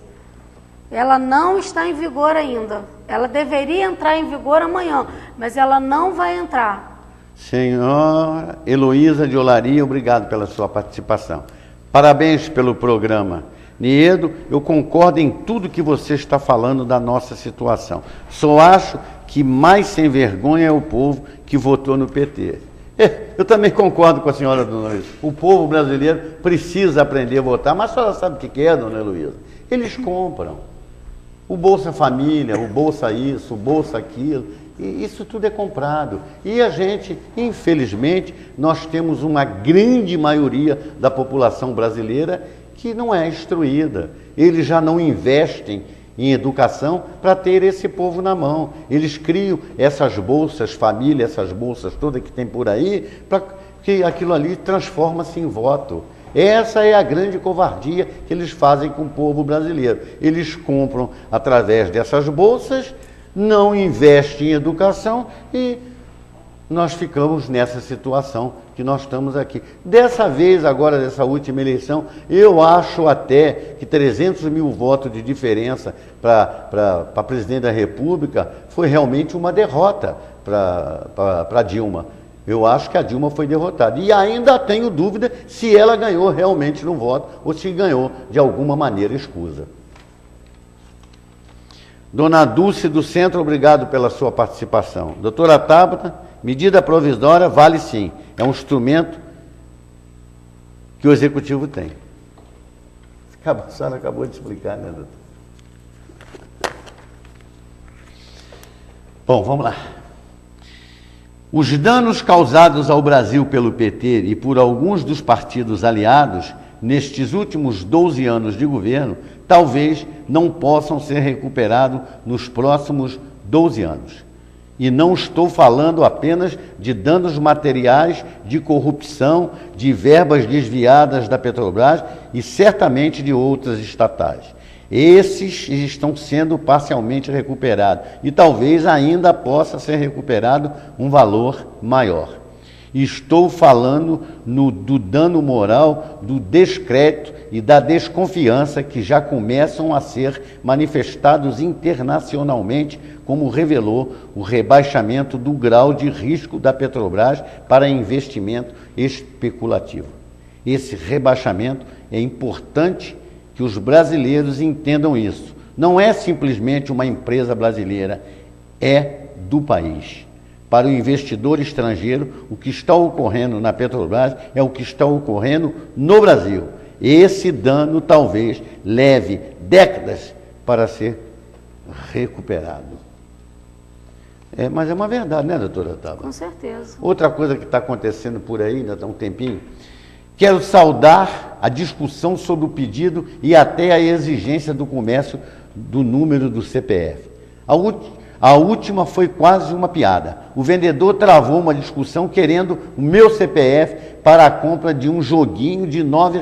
Ela não está em vigor ainda. Ela deveria entrar em vigor amanhã, mas ela não vai entrar. Senhora Heloísa de Olaria, obrigado pela sua participação. Parabéns pelo programa. Niedo, eu concordo em tudo que você está falando da nossa situação. Só acho que mais sem vergonha é o povo que votou no PT. Eu também concordo com a senhora, dona Heloísa. O povo brasileiro precisa aprender a votar, mas a senhora sabe o que é, dona Heloísa? Eles compram. O Bolsa Família, o Bolsa isso, o Bolsa aquilo, e isso tudo é comprado. E a gente, infelizmente, nós temos uma grande maioria da população brasileira que não é instruída. Eles já não investem em educação para ter esse povo na mão. Eles criam essas bolsas família, essas bolsas todas que tem por aí, para que aquilo ali transforma-se em voto. Essa é a grande covardia que eles fazem com o povo brasileiro. Eles compram através dessas bolsas, não investem em educação e nós ficamos nessa situação que nós estamos aqui. Dessa vez, agora, dessa última eleição, eu acho até que 300 mil votos de diferença para presidente da República foi realmente uma derrota para Dilma. Eu acho que a Dilma foi derrotada. E ainda tenho dúvida se ela ganhou realmente no voto ou se ganhou de alguma maneira escusa. Dona Dulce do Centro, obrigado pela sua participação. Doutora Tabata, medida provisória vale sim. É um instrumento que o Executivo tem. A senhora acabou de explicar, né, doutor? Bom, vamos lá. Os danos causados ao Brasil pelo PT e por alguns dos partidos aliados nestes últimos 12 anos de governo talvez não possam ser recuperados nos próximos 12 anos. E não estou falando apenas de danos materiais, de corrupção, de verbas desviadas da Petrobras e certamente de outras estatais. Esses estão sendo parcialmente recuperados e talvez ainda possa ser recuperado um valor maior. Estou falando do dano moral, do descrédito e da desconfiança que já começam a ser manifestados internacionalmente, como revelou o rebaixamento do grau de risco da Petrobras para investimento especulativo. Esse rebaixamento é importante que os brasileiros entendam isso. Não é simplesmente uma empresa brasileira, é do país. Para o investidor estrangeiro, o que está ocorrendo na Petrobras é o que está ocorrendo no Brasil. Esse dano talvez leve décadas para ser recuperado. Mas é uma verdade, né, doutora Tabata? Com certeza. Outra coisa que está acontecendo por aí, ainda está um tempinho, quero saudar a discussão sobre o pedido e até a exigência do comércio do número do CPF. A última foi quase uma piada. O vendedor travou uma discussão querendo o meu CPF para a compra de um joguinho de R$ 9.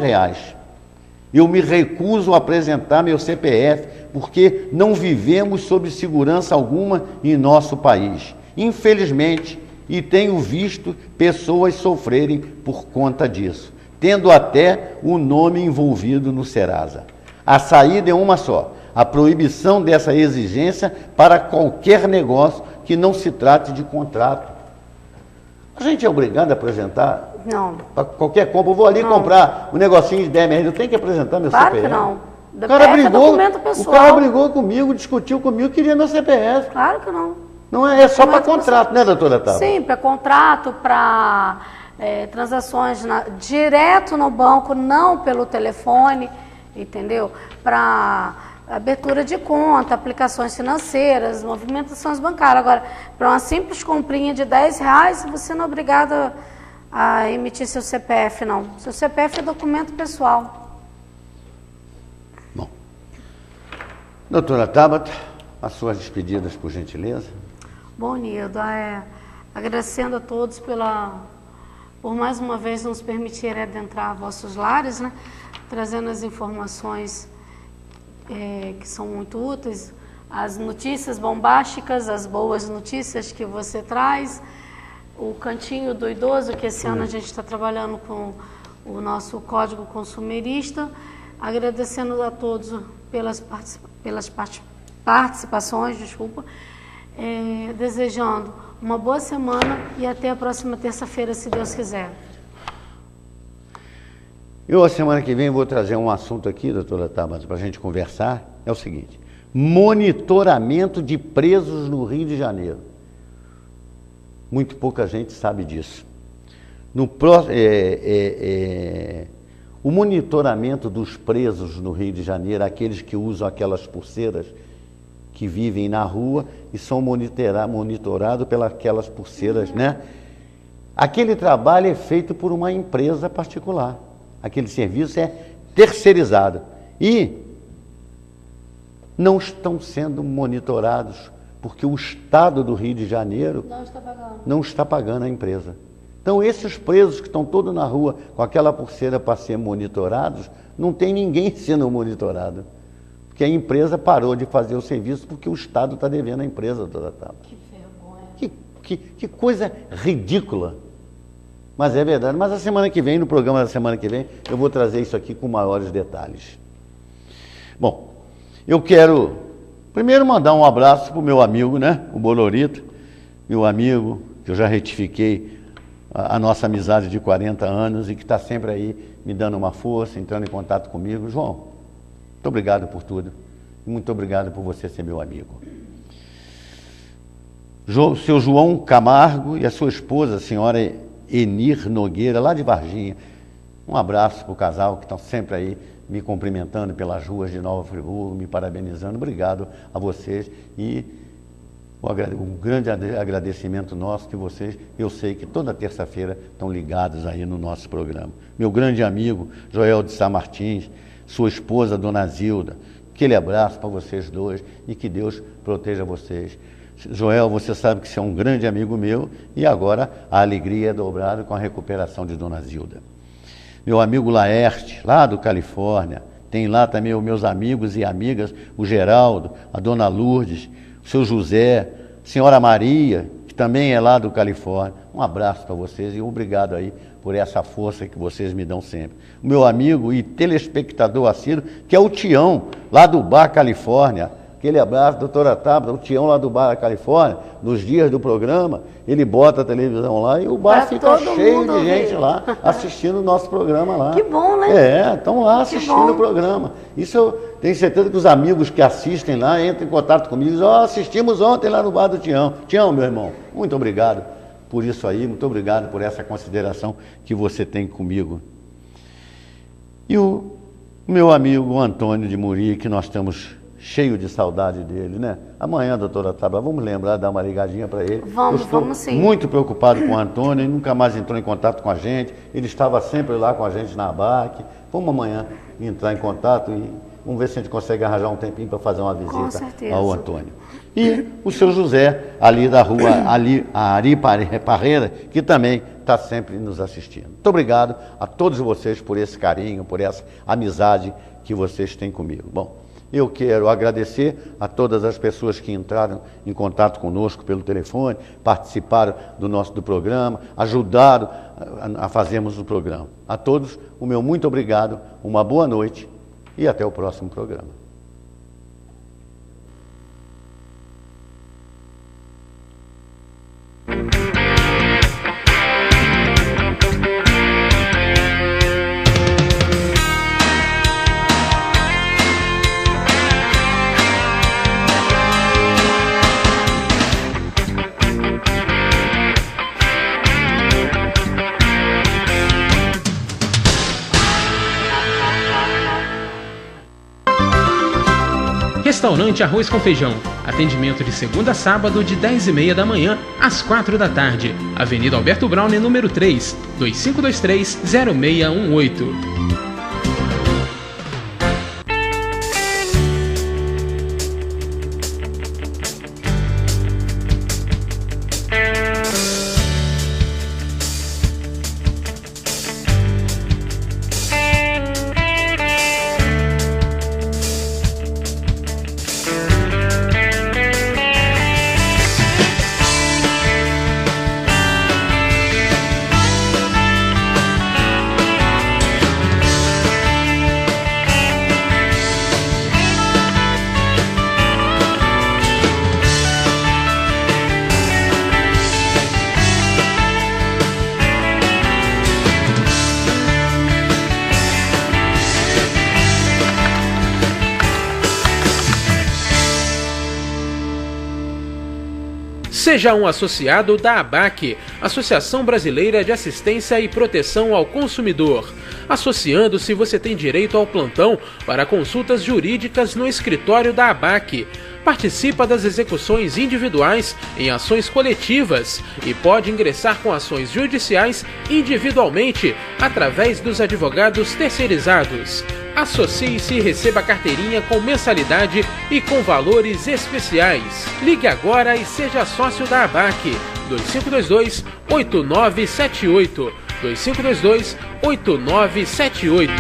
Eu me recuso a apresentar meu CPF, porque não vivemos sob segurança alguma em nosso país. Infelizmente, e tenho visto pessoas sofrerem por conta disso, tendo até o nome envolvido no Serasa. A saída é uma só: a proibição dessa exigência para qualquer negócio que não se trate de contrato. A gente é obrigado a apresentar? Não. Para qualquer compra. Eu vou ali comprar um negocinho de 10 reais, eu tenho que apresentar meu Claro CPF? que não. O cara documento pessoal. o cara brigou comigo, discutiu comigo, queria meu CPF. Claro que não. Não é só para contrato, né, doutora Tava? Sim, para contrato, para transações direto no banco, não pelo telefone, entendeu? Para abertura de conta, aplicações financeiras, movimentações bancárias. Agora, para uma simples comprinha de 10 reais, você não é obrigado a emitir seu CPF, não. Seu CPF é documento pessoal. Bom. Doutora Tabata, as suas despedidas, por gentileza. Bom, Nildo, agradecendo a todos por mais uma vez nos permitir adentrar vossos lares, né? Trazendo as informações que são muito úteis, as notícias bombásticas, as boas notícias que você traz, o Cantinho do Idoso, que esse ano a gente está trabalhando com o nosso Código Consumerista, agradecendo a todos pelas participações, desejando uma boa semana e até a próxima terça-feira, se Deus quiser. Eu, a semana que vem, vou trazer um assunto aqui, doutora Tabata, para a gente conversar. É o seguinte: monitoramento de presos no Rio de Janeiro. Muito pouca gente sabe disso. O monitoramento dos presos no Rio de Janeiro, aqueles que usam aquelas pulseiras, que vivem na rua e são monitorados pelas aquelas pulseiras, né? Aquele trabalho é feito por uma empresa particular. Aquele serviço é terceirizado. E não estão sendo monitorados, porque o Estado do Rio de Janeiro não está pagando a empresa. Então, esses presos que estão todos na rua com aquela pulseira para ser monitorados, não tem ninguém sendo monitorado. Porque a empresa parou de fazer o serviço porque o Estado está devendo à empresa, doutora Tabata. Que vergonha. Que coisa ridícula. Mas é verdade. Mas a semana que vem, no programa da semana que vem, eu vou trazer isso aqui com maiores detalhes. Bom, eu quero primeiro mandar um abraço para o meu amigo, né? O Bolorito, meu amigo, que eu já retifiquei a nossa amizade de 40 anos e que está sempre aí me dando uma força, entrando em contato comigo. João, muito obrigado por tudo. Muito obrigado por você ser meu amigo. Seu João Camargo e a sua esposa, a senhora Enir Nogueira, lá de Varginha. Um abraço para o casal que estão sempre aí me cumprimentando pelas ruas de Nova Friburgo, me parabenizando. Obrigado a vocês e um grande agradecimento nosso que vocês, eu sei que toda terça-feira estão ligados aí no nosso programa. Meu grande amigo Joel de Sá Martins, sua esposa Dona Zilda, aquele abraço para vocês dois e que Deus proteja vocês. Joel, você sabe que você é um grande amigo meu e agora a alegria é dobrada com a recuperação de Dona Zilda. Meu amigo Laerte, lá do Califórnia, tem lá também os meus amigos e amigas, o Geraldo, a Dona Lourdes, o seu José, a Senhora Maria, que também é lá do Califórnia. Um abraço para vocês e obrigado aí por essa força que vocês me dão sempre. O meu amigo e telespectador assíduo, que é o Tião, lá do Bar Califórnia. Aquele abraço, doutora Tabata, o Tião lá do Bar Califórnia, nos dias do programa, ele bota a televisão lá e o bar fica cheio de gente lá, assistindo o nosso programa lá. Que bom, né? Estão lá assistindo o programa. Isso eu tenho certeza que os amigos que assistem lá entram em contato comigo e dizem: assistimos ontem lá no bar do Tião. Tião, meu irmão, muito obrigado por isso aí, muito obrigado por essa consideração que você tem comigo. E o meu amigo Antônio de Muri, que nós estamos cheio de saudade dele, né? Amanhã, doutora Tabata, vamos lembrar, dar uma ligadinha para ele. Vamos sim. Muito preocupado com o Antônio, ele nunca mais entrou em contato com a gente, ele estava sempre lá com a gente na ABAC. Vamos amanhã entrar em contato e vamos ver se a gente consegue arranjar um tempinho para fazer uma visita ao Antônio. E o seu José, ali da rua Ari Parreira, que também está sempre nos assistindo. Muito obrigado a todos vocês por esse carinho, por essa amizade que vocês têm comigo. Bom, eu quero agradecer a todas as pessoas que entraram em contato conosco pelo telefone, participaram do programa, ajudaram a fazermos o programa. A todos, o meu muito obrigado, uma boa noite e até o próximo programa. Restaurante Arroz com Feijão. Atendimento de segunda a sábado de 10h30 da manhã às 4 da tarde. Avenida Alberto Browne, número 3, 2523-0618. Seja um associado da ABAC, Associação Brasileira de Assistência e Proteção ao Consumidor. Associando-se, você tem direito ao plantão para consultas jurídicas no escritório da ABAC. Participa das execuções individuais em ações coletivas e pode ingressar com ações judiciais individualmente através dos advogados terceirizados. Associe-se e receba carteirinha com mensalidade e com valores especiais. Ligue agora e seja sócio da ABAC. 2522-8978. 2522-8978.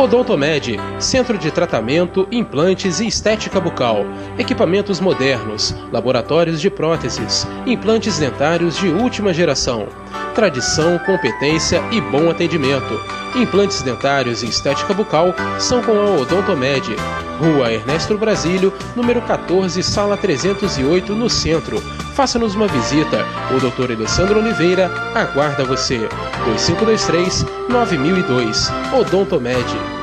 Odontomed, Centro de Tratamento, Implantes e Estética Bucal. Equipamentos modernos, laboratórios de próteses, implantes dentários de última geração. Tradição, competência e bom atendimento. Implantes dentários e estética bucal são com a Odontomed. Rua Ernesto Brasílio, número 14, sala 308, no centro. Faça-nos uma visita. O Dr. Alessandro Oliveira aguarda você. 2523-9002. Odontomed.